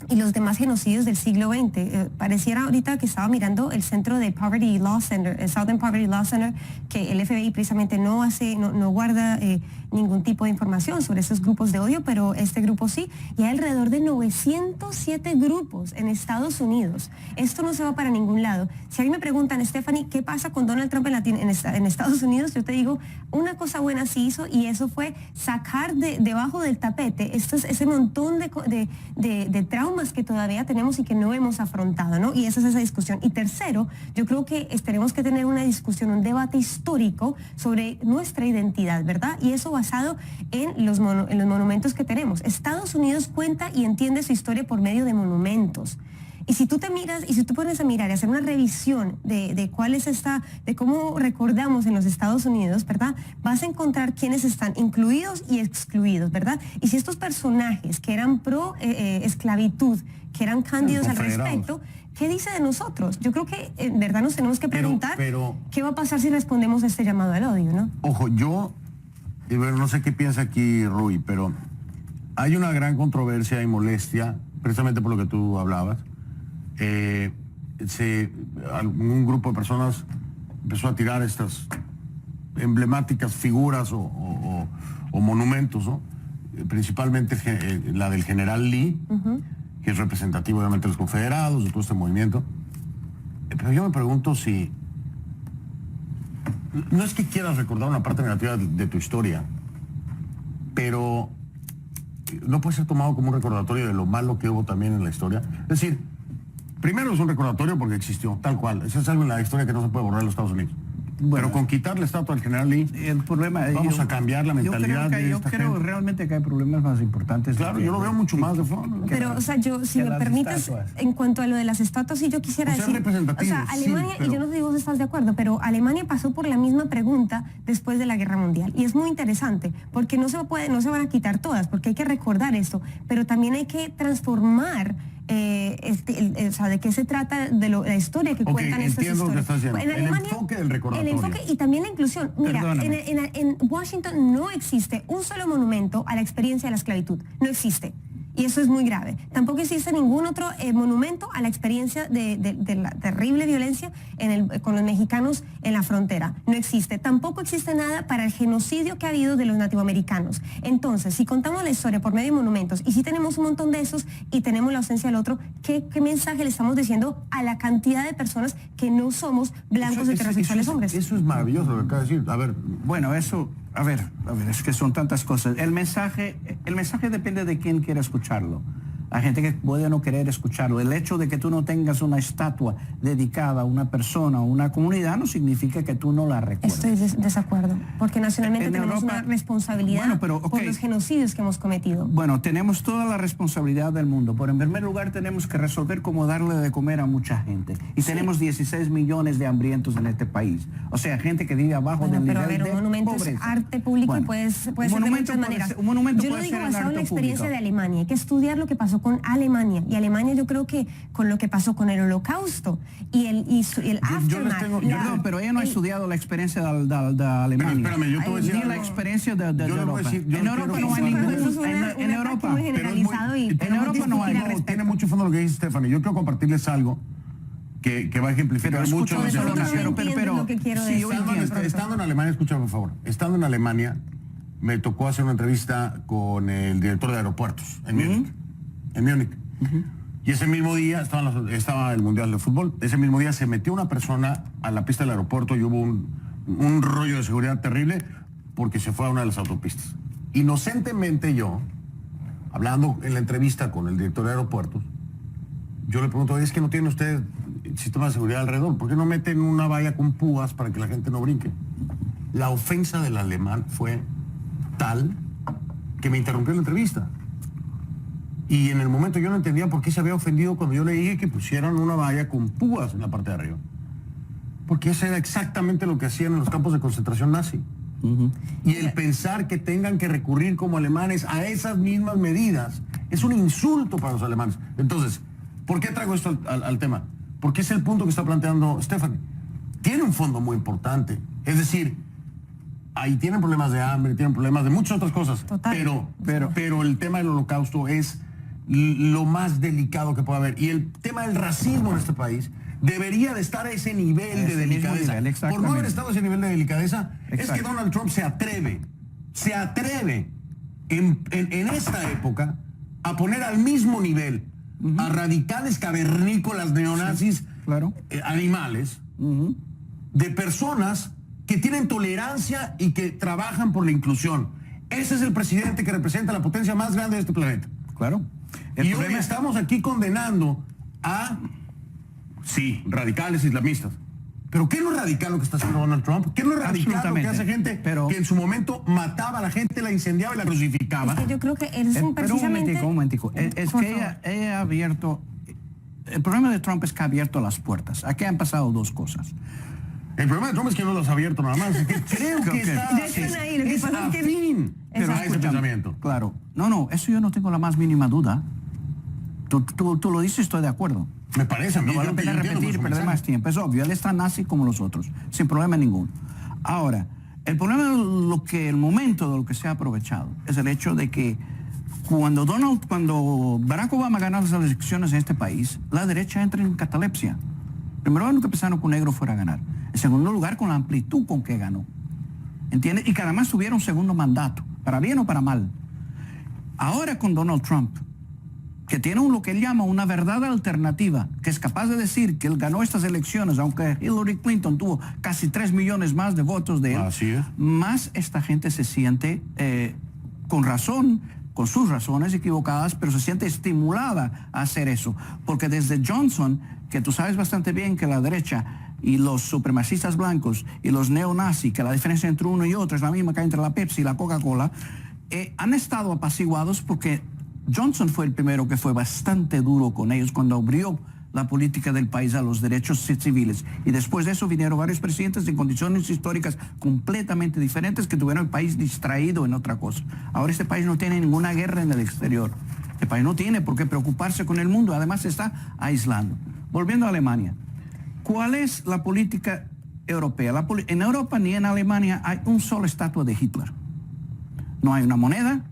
Y los demás genocidios del siglo XX. Pareciera ahorita que estaba mirando el centro de Poverty Law Center, el Southern Poverty Law Center, que el FBI precisamente no guarda ningún tipo de información sobre esos grupos de odio, pero este grupo sí, y hay alrededor de 907 grupos en Estados Unidos. Esto no se va para ningún lado. Si a mí me preguntan, Stephanie, ¿qué pasa con Donald Trump en Estados Unidos? Yo te digo, una cosa buena sí hizo, y eso fue sacar debajo del tapete ese montón de traumas que todavía tenemos y que no hemos afrontado, ¿no? Y esa es esa discusión. Y tercero, yo creo que tenemos que tener una discusión, un debate histórico sobre nuestra identidad, ¿verdad? Y eso basado en los monumentos que tenemos. Estados Unidos cuenta y entiende su historia por medio de monumentos. Y si tú te miras, y si tú pones a mirar y hacer una revisión de cuál es de cómo recordamos en los Estados Unidos, ¿verdad? Vas a encontrar quiénes están incluidos y excluidos, ¿verdad? Y si estos personajes que eran pro esclavitud, que eran cándidos al respecto, ¿qué dice de nosotros? Yo creo que en verdad nos tenemos que preguntar qué va a pasar si respondemos a este llamado al odio, ¿no? Ojo, y bueno, no sé qué piensa aquí Rui, pero hay una gran controversia y molestia, precisamente por lo que tú hablabas. Un grupo de personas empezó a tirar estas emblemáticas figuras o monumentos, ¿no? Principalmente la del general Lee, que es representativo obviamente de los confederados, de todo este movimiento. Pero yo me pregunto si... No es que quieras recordar una parte negativa de tu historia, pero no puede ser tomado como un recordatorio de lo malo que hubo también en la historia. Es decir, primero es un recordatorio porque existió, tal cual. Eso es algo en la historia que no se puede borrar en los Estados Unidos. pero con quitar la estatua al general Lee, el problema vamos a cambiar la mentalidad de yo esta creo gente. realmente que hay problemas más importantes. Claro, yo lo veo mucho más de fondo. Pero, o sea, yo, si que me las permites, estatuas. en cuanto a lo de las estatuas, sí, yo quisiera O sea, decir, representativo, o sea, Alemania, sí, pero- y yo no sé si vos estás de acuerdo, pero Alemania pasó por la misma pregunta después de la Guerra Mundial. Y es muy interesante, porque no se van a quitar todas, porque hay que recordar esto, pero también hay que transformar o sea, de qué se trata de la historia que Ok, cuentan estas entiendo lo que historias. estás diciendo. En El enfoque del recordatorio. El enfoque y también la inclusión. Mira, Perdóname. en Washington no existe un solo monumento a la experiencia de la esclavitud. No existe. Y eso es muy grave. Tampoco existe ningún otro monumento a la experiencia de la terrible violencia con los mexicanos en la frontera. No existe. Tampoco existe nada para el genocidio que ha habido de los nativoamericanos. Entonces, si contamos la historia por medio de monumentos y si tenemos un montón de esos y tenemos la ausencia del otro, ¿qué mensaje le estamos diciendo a la cantidad de personas que no somos blancos heterosexuales hombres? Eso es maravilloso lo que acaba de decir. A ver, Bueno, eso, a ver, es que son tantas cosas. El mensaje depende de quién quiera escucharlo. Hay gente que puede no querer escucharlo. El hecho de que tú no tengas una estatua dedicada a una persona o una comunidad no significa que tú no la recuerdes. Estoy desacuerdo, porque nacionalmente En tenemos Europa- una responsabilidad Bueno, pero, ok. por los genocidios que hemos cometido. Bueno, tenemos toda la responsabilidad del mundo, pero en primer lugar tenemos que resolver cómo darle de comer a mucha gente. Y tenemos 16 millones de hambrientos en este país. O sea, gente que vive abajo Bueno, del pero a nivel ver, un de monumento es pobreza. arte público Bueno, y puede ser un de monumento muchas puede maneras. ser- un monumento Yo lo puede digo ser en basado en la arte experiencia público. de Alemania. Hay que estudiar lo que pasó con Alemania. Y Alemania yo creo que con lo que pasó con el Holocausto y el aftermath. No, pero ella no ha estudiado la experiencia de Alemania. Pero espérame, yo te voy a decir Ni la algo. experiencia de Yo le voy a Europa. decir- yo En no Europa quiero no hay que- ningún... Eso es un En ataque Europa... muy generalizado y en tenemos Europa que no hay... discutir al respecto. tiene mucho fondo lo que dice Stephanie. Yo quiero compartirles algo que va a ejemplificar Pero mucho. escucha, de pronto no pero- entienden lo que quiero sí, yo decir. entiendo. Estando en Alemania, escúchame por favor. Estando en Alemania, me tocó hacer una entrevista con el director de aeropuertos en Múnich. En Múnich. Y ese mismo día estaba el Mundial de Fútbol. Ese mismo día se metió una persona a la pista del aeropuerto y hubo un rollo de seguridad terrible porque se fue a una de las autopistas. Inocentemente yo, hablando en la entrevista con el director de aeropuertos, yo le pregunto, es que no tiene usted sistema de seguridad alrededor, ¿por qué no meten una valla con púas para que la gente no brinque? La ofensa del alemán fue tal que me interrumpió la entrevista. Y en el momento yo no entendía por qué se había ofendido cuando yo le dije que pusieran una valla con púas en la parte de arriba. Porque eso era exactamente lo que hacían en los campos de concentración nazi. Y el pensar que tengan que recurrir como alemanes a esas mismas medidas es un insulto para los alemanes. Entonces, ¿por qué traigo esto al tema? Porque es el punto que está planteando Stephanie. Tiene un fondo muy importante. Es decir, ahí tienen problemas de hambre, tienen problemas de muchas otras cosas. Total. Pero el tema del holocausto es lo más delicado que puede haber. Y el tema del racismo en este país debería de estar a ese nivel de Ese mismo delicadeza. nivel, Por no haber exactamente. estado a ese nivel de delicadeza, es que Exacto. Donald Trump se atreve en esta época a poner al mismo nivel a radicales cavernícolas neonazis, claro. Animales, de personas que tienen tolerancia y que trabajan por la inclusión. Ese es el presidente que representa la potencia más grande de este planeta. Claro. Y hoy estamos aquí condenando a, sí, radicales islamistas. Pero ¿qué es lo radical lo que está haciendo Donald Trump? ¿Qué es lo radical lo que Absolutamente. hace gente que en su momento mataba a la gente, la incendiaba y la crucificaba? Es que yo creo que es Pero precisamente... un momentico. Es Por que favor. ella ha abierto... El problema de Trump es que ha abierto las puertas. Aquí han pasado dos cosas. El problema de Trump es que no los ha abierto nada más. Es que creo que está... Ya están ahí, lo que pasa es que- afín Pero a ese escúchame, pensamiento. claro. No, eso yo no tengo la más mínima duda. Tú lo dices, estoy de acuerdo. Me parece a mí. No vale la pena repetir, perder más tiempo. Es obvio, él está nazi como los otros, sin problema ninguno. Ahora, el problema de el momento de lo que se ha aprovechado es el hecho de que cuando Barack Obama ganó las elecciones en este país, la derecha entra en catalepsia. Primero, nunca pensaron que un negro fuera a ganar. En segundo lugar, con la amplitud con que ganó. ¿Entiendes? Y que además tuviera un segundo mandato, para bien o para mal. Ahora con Donald Trump, que tiene lo que él llama una verdad alternativa, que es capaz de decir que él ganó estas elecciones, aunque Hillary Clinton tuvo casi 3 millones más de votos de él, Así es. más esta gente se siente con razón, con sus razones equivocadas, pero se siente estimulada a hacer eso. Porque desde Johnson, que tú sabes bastante bien que la derecha y los supremacistas blancos y los neonazis, que la diferencia entre uno y otro es la misma que hay entre la Pepsi y la Coca-Cola, han estado apaciguados porque Johnson fue el primero que fue bastante duro con ellos cuando abrió la política del país a los derechos civiles. Y después de eso vinieron varios presidentes en condiciones históricas completamente diferentes que tuvieron el país distraído en otra cosa. Ahora este país no tiene ninguna guerra en el exterior. El país no tiene por qué preocuparse con el mundo, además se está aislando. Volviendo a Alemania, ¿cuál es la política europea? En Europa ni en Alemania hay un solo estatua de Hitler. No hay una moneda,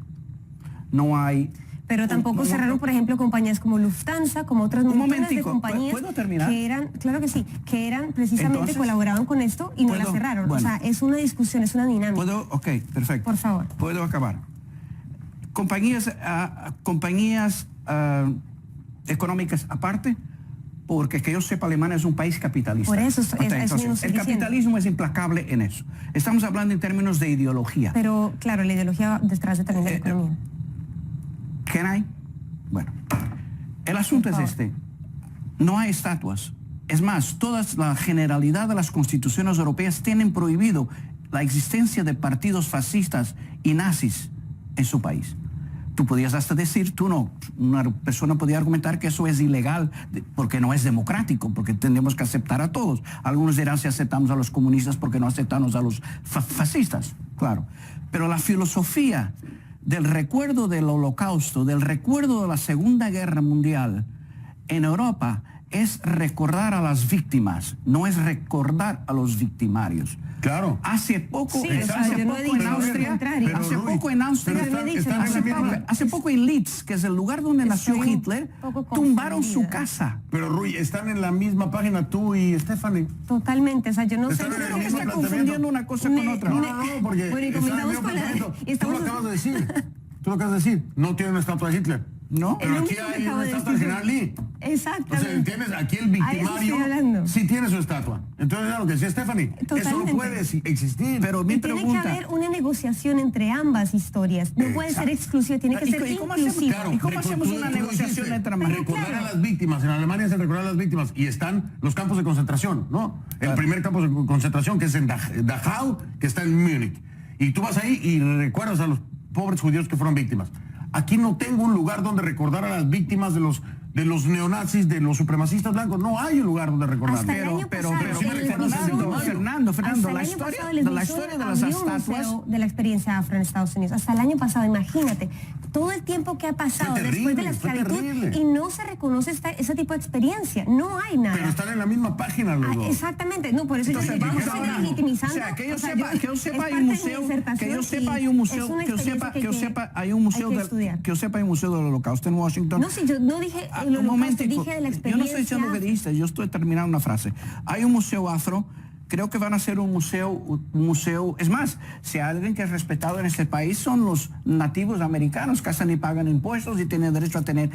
no hay... Pero tampoco cerraron, por ejemplo, compañías como Lufthansa, como otras montones de compañías ¿puedo terminar? Que eran, claro que sí, que eran precisamente Entonces, colaboraban con esto y no la cerraron. Bueno, o sea, es una discusión, es una dinámica. Ok, perfecto. Por favor. Puedo acabar. Compañías económicas aparte, porque que yo sepa, Alemania es un país capitalista. Por eso entonces, el capitalismo es implacable en eso. Estamos hablando en términos de ideología. Pero, claro, la ideología detrás de también de la economía. Bueno, el asunto es este. No hay estatuas. Es más, la generalidad de las constituciones europeas tienen prohibido la existencia de partidos fascistas y nazis en su país. Tú podías hasta decir, una persona podía argumentar que eso es ilegal porque no es democrático, porque tenemos que aceptar a todos. Algunos dirán si aceptamos a los comunistas porque no aceptamos a los fascistas, claro. Pero la filosofía del recuerdo del Holocausto, del recuerdo de la Segunda Guerra Mundial en Europa es recordar a las víctimas, no es recordar a los victimarios. Claro. Hace poco, Sí, hace poco en Leeds, que es el lugar donde nació Hitler, tumbaron su casa. Pero Rui, están en la misma página tú y Stephanie. Totalmente, o sea, yo no sé. Están en el Creo que mismo está planteamiento. confundiendo una cosa con otra. No, porque Bueno, y están en el comenzamos mismo con la... planteamiento. Tú estamos- lo acabas de decir. Tú lo acabas de decir. No tiene una estatua de Hitler. No. Pero Es lo aquí mismo que hay acabo una de estatua del decir. general Lee. Exactamente. O sea, ¿entiendes? Aquí el A eso victimario estoy hablando. sí tiene su estatua. Entonces era lo que decía Stephanie. Eso no Totalmente. puede existir. Pero Y mi tiene que pregunta... haber una negociación entre ambas historias. No puede ser exclusiva, tiene que ser ¿Y cómo hacemos? inclusiva. Claro. ¿Y cómo hacemos una tú negociación dijiste, entre ambas? recordar Claro. a las víctimas. En Alemania se recordar a las víctimas. Y están los campos de concentración, ¿no? El primer campo de concentración, que es en Dachau, que está en Múnich. Y tú vas ahí y recuerdas a los pobres judíos que fueron víctimas. Aquí no tengo un lugar donde recordar a las víctimas de los neonazis, de los supremacistas blancos. No hay un lugar donde recordar. Hasta el año pasado, sí me recuerdo ese Fernando, hasta el la año historia pasado, de les las abrió estatuas... un museo de la experiencia afro en Estados Unidos. Hasta el año pasado, imagínate, todo el tiempo que ha pasado Fue después de la terrible, fue esclavitud terrible. y no se reconoce ese tipo de experiencia. No hay nada. Pero están en la misma página los dos. Exactamente, no, por eso Entonces, yo vamos estoy ahora. legitimizando. O sea, que yo o sea, sepa, que yo sepa es hay parte un de mi museo, disertación que yo sepa y hay un museo, es una que yo sepa hay un museo hay que del, estudiar. que yo sepa hay un museo del Holocausto en Washington. No, sí, yo no dije el Un holocausto, momentico. dije de la Yo experiencia. no estoy diciendo lo que dijiste, yo estoy terminando una frase. Hay un museo afro. Creo que van a ser un museo, es más, si hay alguien que es respetado en este país son los nativos americanos que hacen y pagan impuestos y tienen derecho a tener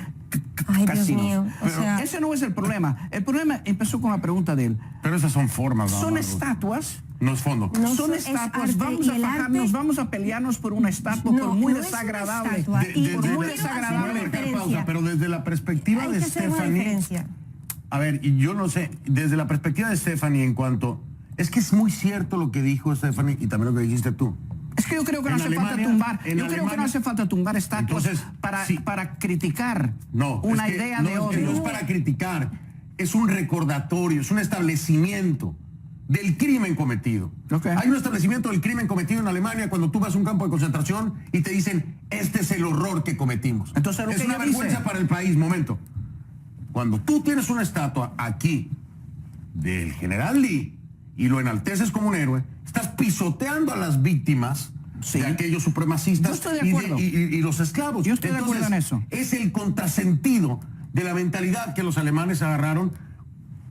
Ay, Dios casinos. mío, o sea... Ese no es el problema. El problema empezó con la pregunta de él. Pero esas son formas. nada Son más, Rui. estatuas. No es fondo. No, Son es estatuas, arte, vamos y a el fajarnos, arte- vamos a pelearnos por una estatua, No, por muy no es una desagradable. estatua. Y Por yo muy quiero hacer desagradable. una referencia. Pausa, pero desde la perspectiva Hay de que hacer una Stephanie. diferencia. A ver, y yo no sé, desde la perspectiva de Stephanie en cuanto... Es que es muy cierto lo que dijo Stephanie y también lo que dijiste tú. Es que yo creo que no En hace falta Alemania- tumbar. en Yo creo que no Alemania- hace falta tumbar estatuas Entonces, sí. para criticar No, una es que idea no, de es que odio. no es para criticar, es un recordatorio, es un establecimiento del crimen cometido. Ok. Hay un establecimiento del crimen cometido en Alemania cuando tú vas a un campo de concentración y te dicen, este es el horror que cometimos. Entonces, lo es que una ella vergüenza dice- para el país. Momento. Cuando tú tienes una estatua aquí del general Lee y lo enalteces como un héroe, estás pisoteando a las víctimas Sí. de aquellos supremacistas Yo estoy de acuerdo. y los esclavos. Yo estoy de acuerdo en eso. Es el contrasentido de la mentalidad que los alemanes agarraron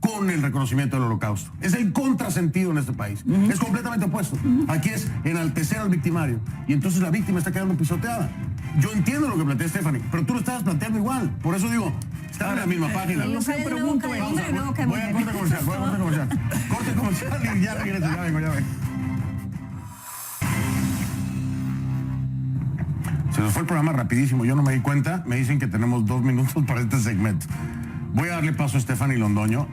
con el reconocimiento del Holocausto. Es el contrasentido en este país. Es completamente opuesto. Aquí es enaltecer al victimario. Y entonces la víctima está quedando pisoteada. Yo entiendo lo que plantea Stephanie, pero tú lo estabas planteando igual. Por eso digo, están en la misma página. lo que sale de una pregunto boca de es- hombre, una boca de Voy a mujer. corte comercial, Corte comercial y ya regreso, ya vengo. Se nos fue el programa rapidísimo, yo no me di cuenta. Me dicen que tenemos 2 minutos para este segmento. Voy a darle paso a Stephanie Londoño.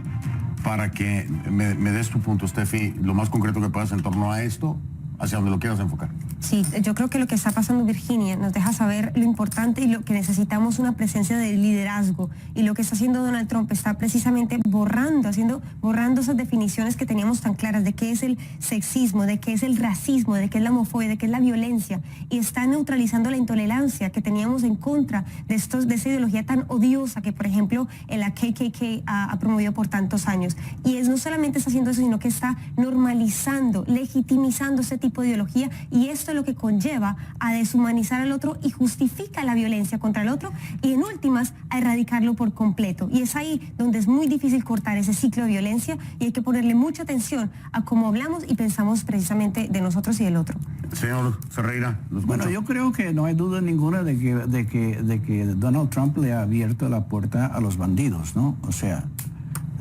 para que me des tu punto, Steffi, lo más concreto que puedas en torno a esto, hacia donde lo quieras enfocar. Sí, yo creo que lo que está pasando en Virginia nos deja saber lo importante y lo que necesitamos una presencia de liderazgo. Y lo que está haciendo Donald Trump está precisamente borrando esas definiciones que teníamos tan claras de qué es el sexismo, de qué es el racismo, de qué es la homofobia, de qué es la violencia. Y está neutralizando la intolerancia que teníamos en contra de esa ideología tan odiosa que, por ejemplo, en la KKK ha promovido por tantos años. Y no solamente está haciendo eso, sino que está normalizando, legitimizando ese tipo de ideología, y esto es lo que conlleva a deshumanizar al otro y justifica la violencia contra el otro y en últimas a erradicarlo por completo. Y es ahí donde es muy difícil cortar ese ciclo de violencia y hay que ponerle mucha atención a cómo hablamos y pensamos precisamente de nosotros y del otro. Señor Ferreira, bueno, yo creo que no hay duda ninguna de que Donald Trump le ha abierto la puerta a los bandidos, ¿no? O sea,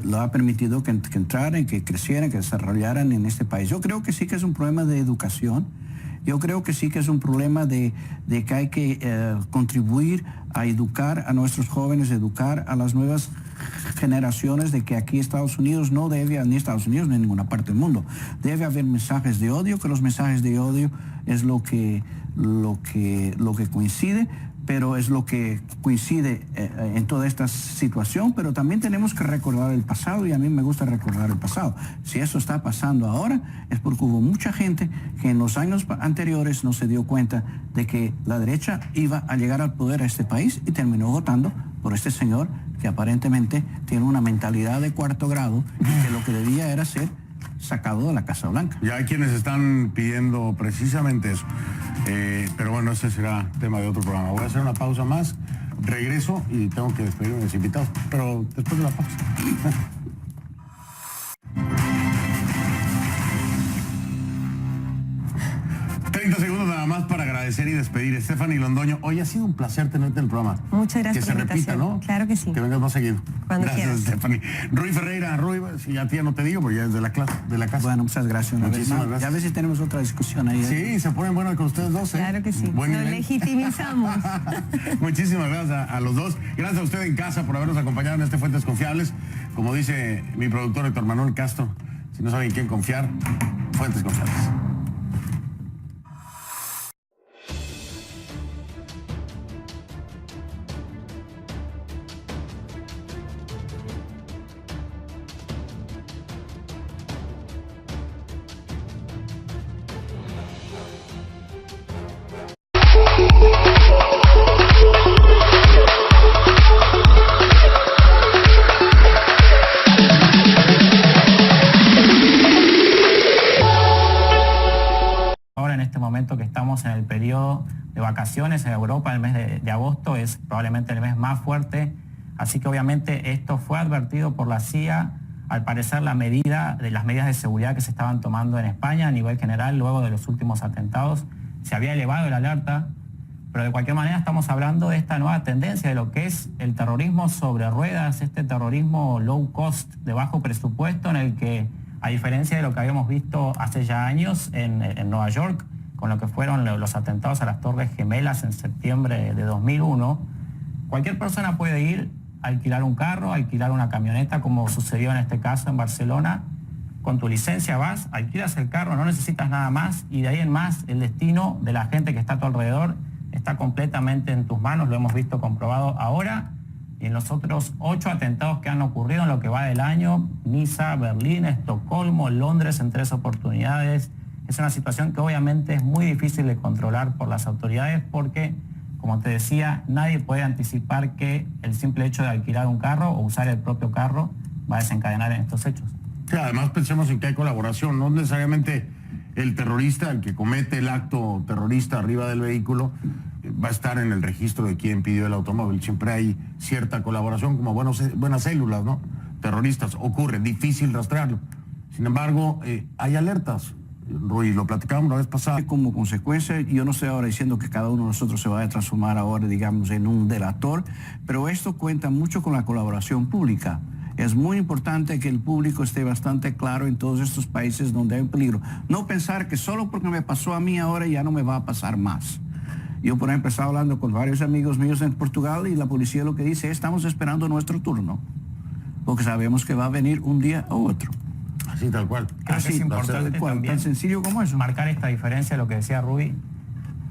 lo ha permitido que entraran, que crecieran, que desarrollaran en este país. Yo creo que sí que es un problema de educación. Yo creo que sí que es un problema de que hay que contribuir a educar a nuestros jóvenes, educar a las nuevas generaciones de que aquí Estados Unidos no debe, ni Estados Unidos ni en ninguna parte del mundo, debe haber mensajes de odio, que los mensajes de odio es lo que coincide, pero es lo que coincide en toda esta situación, pero también tenemos que recordar el pasado y a mí me gusta recordar el pasado. Si eso está pasando ahora es porque hubo mucha gente que en los años anteriores no se dio cuenta de que la derecha iba a llegar al poder a este país y terminó votando por este señor que aparentemente tiene una mentalidad de cuarto grado y que lo que debía era ser sacado de la Casa Blanca. Ya hay quienes están pidiendo precisamente eso. Pero bueno, ese será tema de otro programa. Voy a hacer una pausa más, regreso y tengo que despedirme de mis invitados, pero después de la pausa. 30 segundos nada más para agradecer y despedir. Stephanie Londoño, hoy ha sido un placer tenerte en el programa. Muchas gracias. Que se repita, ¿no? Claro que sí. Que vengas más seguido. Cuando gracias, quieras. Stephanie. Rui Ferreira, Rui, si a ti ya no te digo, porque ya es de la casa. Bueno, muchas gracias. Muchísimas gracias. Ya a ver si tenemos otra discusión ahí. Sí, se ponen buenos con ustedes dos, ¿eh? Claro que sí. Buen Nos nivel. legitimizamos. Muchísimas gracias a los dos. Gracias a usted en casa por habernos acompañado en este Fuentes Confiables. Como dice mi productor Héctor Manuel Castro, si no saben en quién confiar, Fuentes Confiables. Ahora en este momento que estamos en el periodo de vacaciones en Europa, el mes de agosto es probablemente el mes más fuerte, así que obviamente esto fue advertido por la CIA. Al parecer las medidas de seguridad que se estaban tomando en España a nivel general luego de los últimos atentados, se había elevado el alerta, pero de cualquier manera estamos hablando de esta nueva tendencia de lo que es el terrorismo sobre ruedas, este terrorismo low cost, de bajo presupuesto, en el que, a diferencia de lo que habíamos visto hace ya años en Nueva York, con lo que fueron los atentados a las Torres Gemelas en septiembre de 2001, cualquier persona puede ir, alquilar un carro, alquilar una camioneta, como sucedió en este caso en Barcelona. Con tu licencia vas, alquilas el carro, no necesitas nada más y de ahí en más el destino de la gente que está a tu alrededor está completamente en tus manos, lo hemos visto comprobado ahora y en los otros 8 atentados que han ocurrido en lo que va del año, Niza, Berlín, Estocolmo, Londres en 3 oportunidades. Es una situación que obviamente es muy difícil de controlar por las autoridades porque, como te decía, nadie puede anticipar que el simple hecho de alquilar un carro o usar el propio carro va a desencadenar en estos hechos. Sí, además pensemos en que hay colaboración, no necesariamente el terrorista, el que comete el acto terrorista arriba del vehículo, va a estar en el registro de quien pidió el automóvil. Siempre hay cierta colaboración, como buenas células, ¿no? Terroristas, ocurre, difícil rastrearlo. Sin embargo, hay alertas. Rui, lo platicábamos la vez pasada. Como consecuencia, yo no estoy ahora diciendo que cada uno de nosotros se vaya a transformar ahora, digamos, en un delator, pero esto cuenta mucho con la colaboración pública. Es muy importante que el público esté bastante claro en todos estos países donde hay un peligro. No pensar que solo porque me pasó a mí ahora ya no me va a pasar más. Yo, por ejemplo, estaba hablando con varios amigos míos en Portugal y la policía lo que dice es, estamos esperando nuestro turno. porque sabemos que va a venir un día u otro. Así tal cual. Creo que es Así, importante tal cual, también tan sencillo como eso. marcar esta diferencia, lo que decía Rui,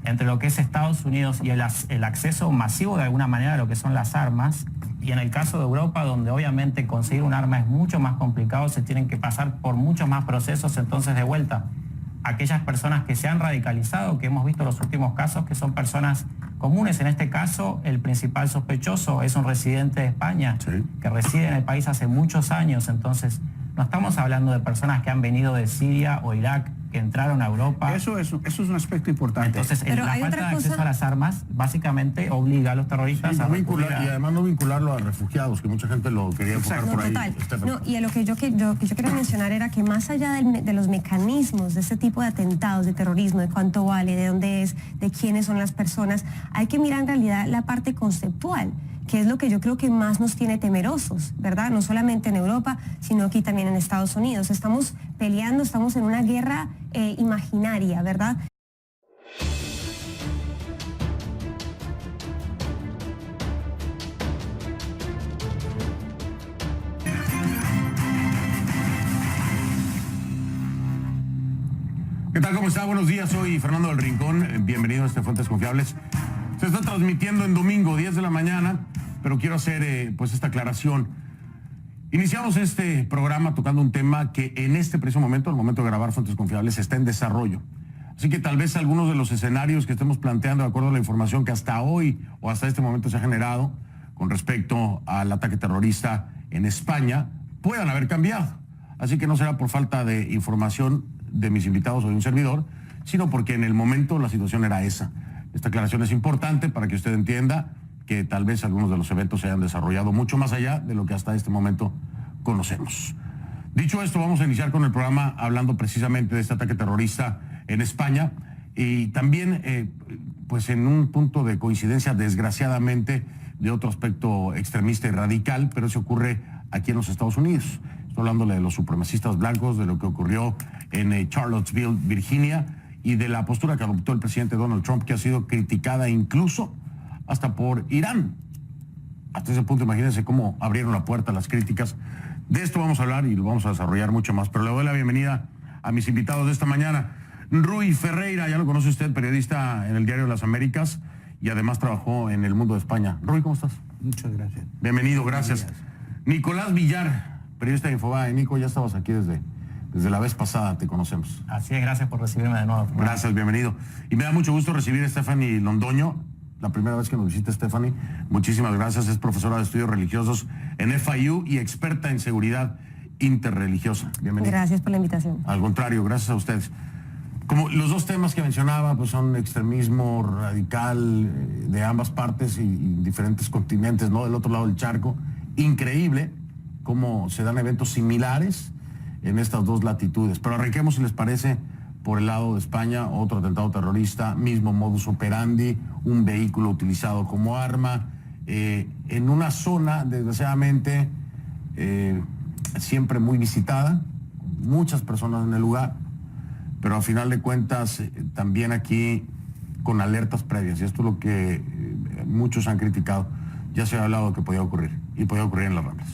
entre lo que es Estados Unidos y el acceso masivo de alguna manera a lo que son las armas. Y en el caso de Europa, donde obviamente conseguir un arma es mucho más complicado, se tienen que pasar por muchos más procesos. Entonces, de vuelta, aquellas personas que se han radicalizado, que hemos visto los últimos casos, que son personas comunes. En este caso, el principal sospechoso es un residente de España, Sí, que reside en el país hace muchos años. Entonces, no estamos hablando de personas que han venido de Siria o Irak, que entraron a Europa. Eso es un aspecto importante. Entonces, Pero la hay falta otra de acceso cosa- a las armas básicamente obliga a los terroristas Sí, a no recurrir vincular, y además no vincularlo a refugiados, que mucha gente lo quería enfocar Exacto. por ahí. Total. Estefan. No, y a lo que yo quería mencionar era que más allá de los mecanismos de este tipo de atentados, de terrorismo, de cuánto vale, de dónde es, de quiénes son las personas, hay que mirar en realidad la parte conceptual, que es lo que yo creo que más nos tiene temerosos, ¿verdad? No solamente en Europa, sino aquí también en Estados Unidos. Estamos peleando, estamos en una guerra imaginaria, ¿verdad? ¿Qué tal? ¿Cómo está? Buenos días, soy Fernando del Rincón. Bienvenido a este Fuentes Confiables. Se está transmitiendo en domingo, 10 de la mañana, pero quiero hacer pues esta aclaración. Iniciamos este programa tocando un tema que en este preciso momento, al momento de grabar Fuentes Confiables, está en desarrollo. Así que tal vez algunos de los escenarios que estemos planteando de acuerdo a la información que hasta hoy o hasta este momento se ha generado con respecto al ataque terrorista en España puedan haber cambiado. Así que no será por falta de información de mis invitados o de un servidor, sino porque en el momento la situación era esa. Esta aclaración es importante para que usted entienda que tal vez algunos de los eventos se hayan desarrollado mucho más allá de lo que hasta este momento conocemos. Dicho esto, vamos a iniciar con el programa hablando precisamente de este ataque terrorista en España y también pues en un punto de coincidencia, desgraciadamente, de otro aspecto extremista y radical, pero se ocurre aquí en los Estados Unidos. Estoy hablándole de los supremacistas blancos, de lo que ocurrió en Charlottesville, Virginia, y de la postura que adoptó el presidente Donald Trump, que ha sido criticada incluso hasta por Irán. Hasta ese punto, imagínense cómo abrieron la puerta a las críticas. De esto vamos a hablar y lo vamos a desarrollar mucho más, pero le doy la bienvenida a mis invitados de esta mañana. Rui Ferreira, ya lo conoce usted, periodista en el Diario de las Américas y además trabajó en El Mundo de España. Rui, ¿cómo estás? Muchas gracias. Bienvenido, gracias. Nicolás Villar, periodista de Infobae. Nico, ya estabas aquí desde la vez pasada, te conocemos. Así es, gracias por recibirme de nuevo. Gracias, bienvenido. Y me da mucho gusto recibir a Stephanie Londoño, la primera vez que nos visita Stephanie. Muchísimas gracias, es profesora de estudios religiosos en FIU y experta en seguridad interreligiosa. Bienvenida. Gracias por la invitación. Al contrario, gracias a ustedes. Como los dos temas que mencionaba, pues son extremismo radical de ambas partes y diferentes continentes, ¿no? Del otro lado del charco. Increíble cómo se dan eventos similares en estas dos latitudes. Pero arranquemos, si les parece, por el lado de España, otro atentado terrorista, mismo modus operandi, un vehículo utilizado como arma, en una zona, desgraciadamente, siempre muy visitada, muchas personas en el lugar, pero a final de cuentas también aquí con alertas previas, y esto es lo que muchos han criticado. Ya se ha hablado de que podía ocurrir, y podía ocurrir en las Ramblas.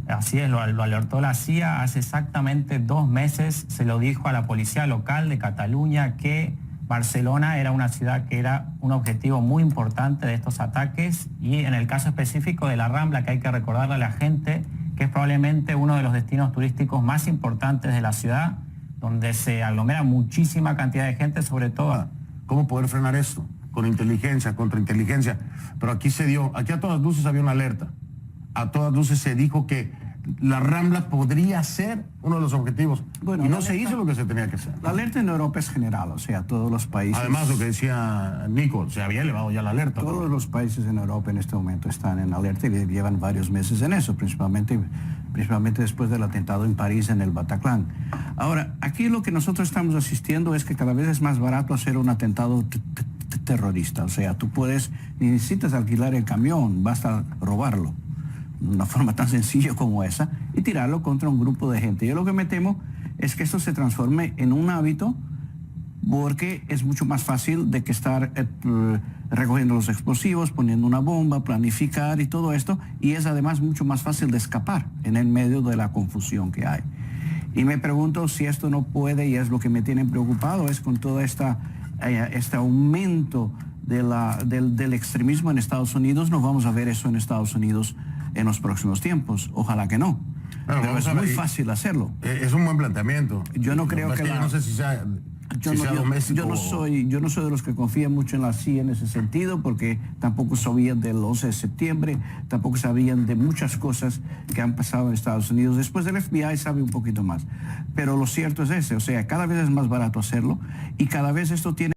Así es, lo alertó la CIA hace exactamente 2 meses, se lo dijo a la policía local de Cataluña que Barcelona era una ciudad que era un objetivo muy importante de estos ataques, y en el caso específico de la Rambla, que hay que recordarle a la gente que es probablemente uno de los destinos turísticos más importantes de la ciudad, donde se aglomera muchísima cantidad de gente, sobre todo. ¿Cómo poder frenar esto? Con inteligencia, contrainteligencia. Pero aquí a todas luces había una alerta. A todas luces se dijo que la Rambla podría ser uno de los objetivos. Bueno, y no se hizo lo que se tenía que hacer. La alerta en Europa es general, o sea, todos los países... Además, lo que decía Nico, se había elevado ya la alerta. Todos los países en Europa en este momento están en alerta y llevan varios meses en eso, principalmente después del atentado en París en el Bataclan. Ahora, aquí lo que nosotros estamos asistiendo es que cada vez es más barato hacer un atentado terrorista. O sea, tú ni necesitas alquilar el camión, basta robarlo. Una forma tan sencilla como esa, y tirarlo contra un grupo de gente. Yo lo que me temo es que esto se transforme en un hábito porque es mucho más fácil de que estar recogiendo los explosivos, poniendo una bomba, planificar y todo esto, y es además mucho más fácil de escapar en el medio de la confusión que hay. Y me pregunto si esto no puede, y es lo que me tiene preocupado, es con todo este aumento del extremismo en Estados Unidos, no vamos a ver eso en Estados Unidos en los próximos tiempos. Ojalá que no. Bueno, pero es muy fácil hacerlo. Es un buen planteamiento. Yo no creo que yo no sé si sea... Yo no soy de los que confían mucho en la CIA en ese sentido, porque tampoco sabían del 11 de septiembre, tampoco sabían de muchas cosas que han pasado en Estados Unidos. Después del FBI sabe un poquito más. Pero lo cierto es ese, o sea, cada vez es más barato hacerlo y cada vez esto tiene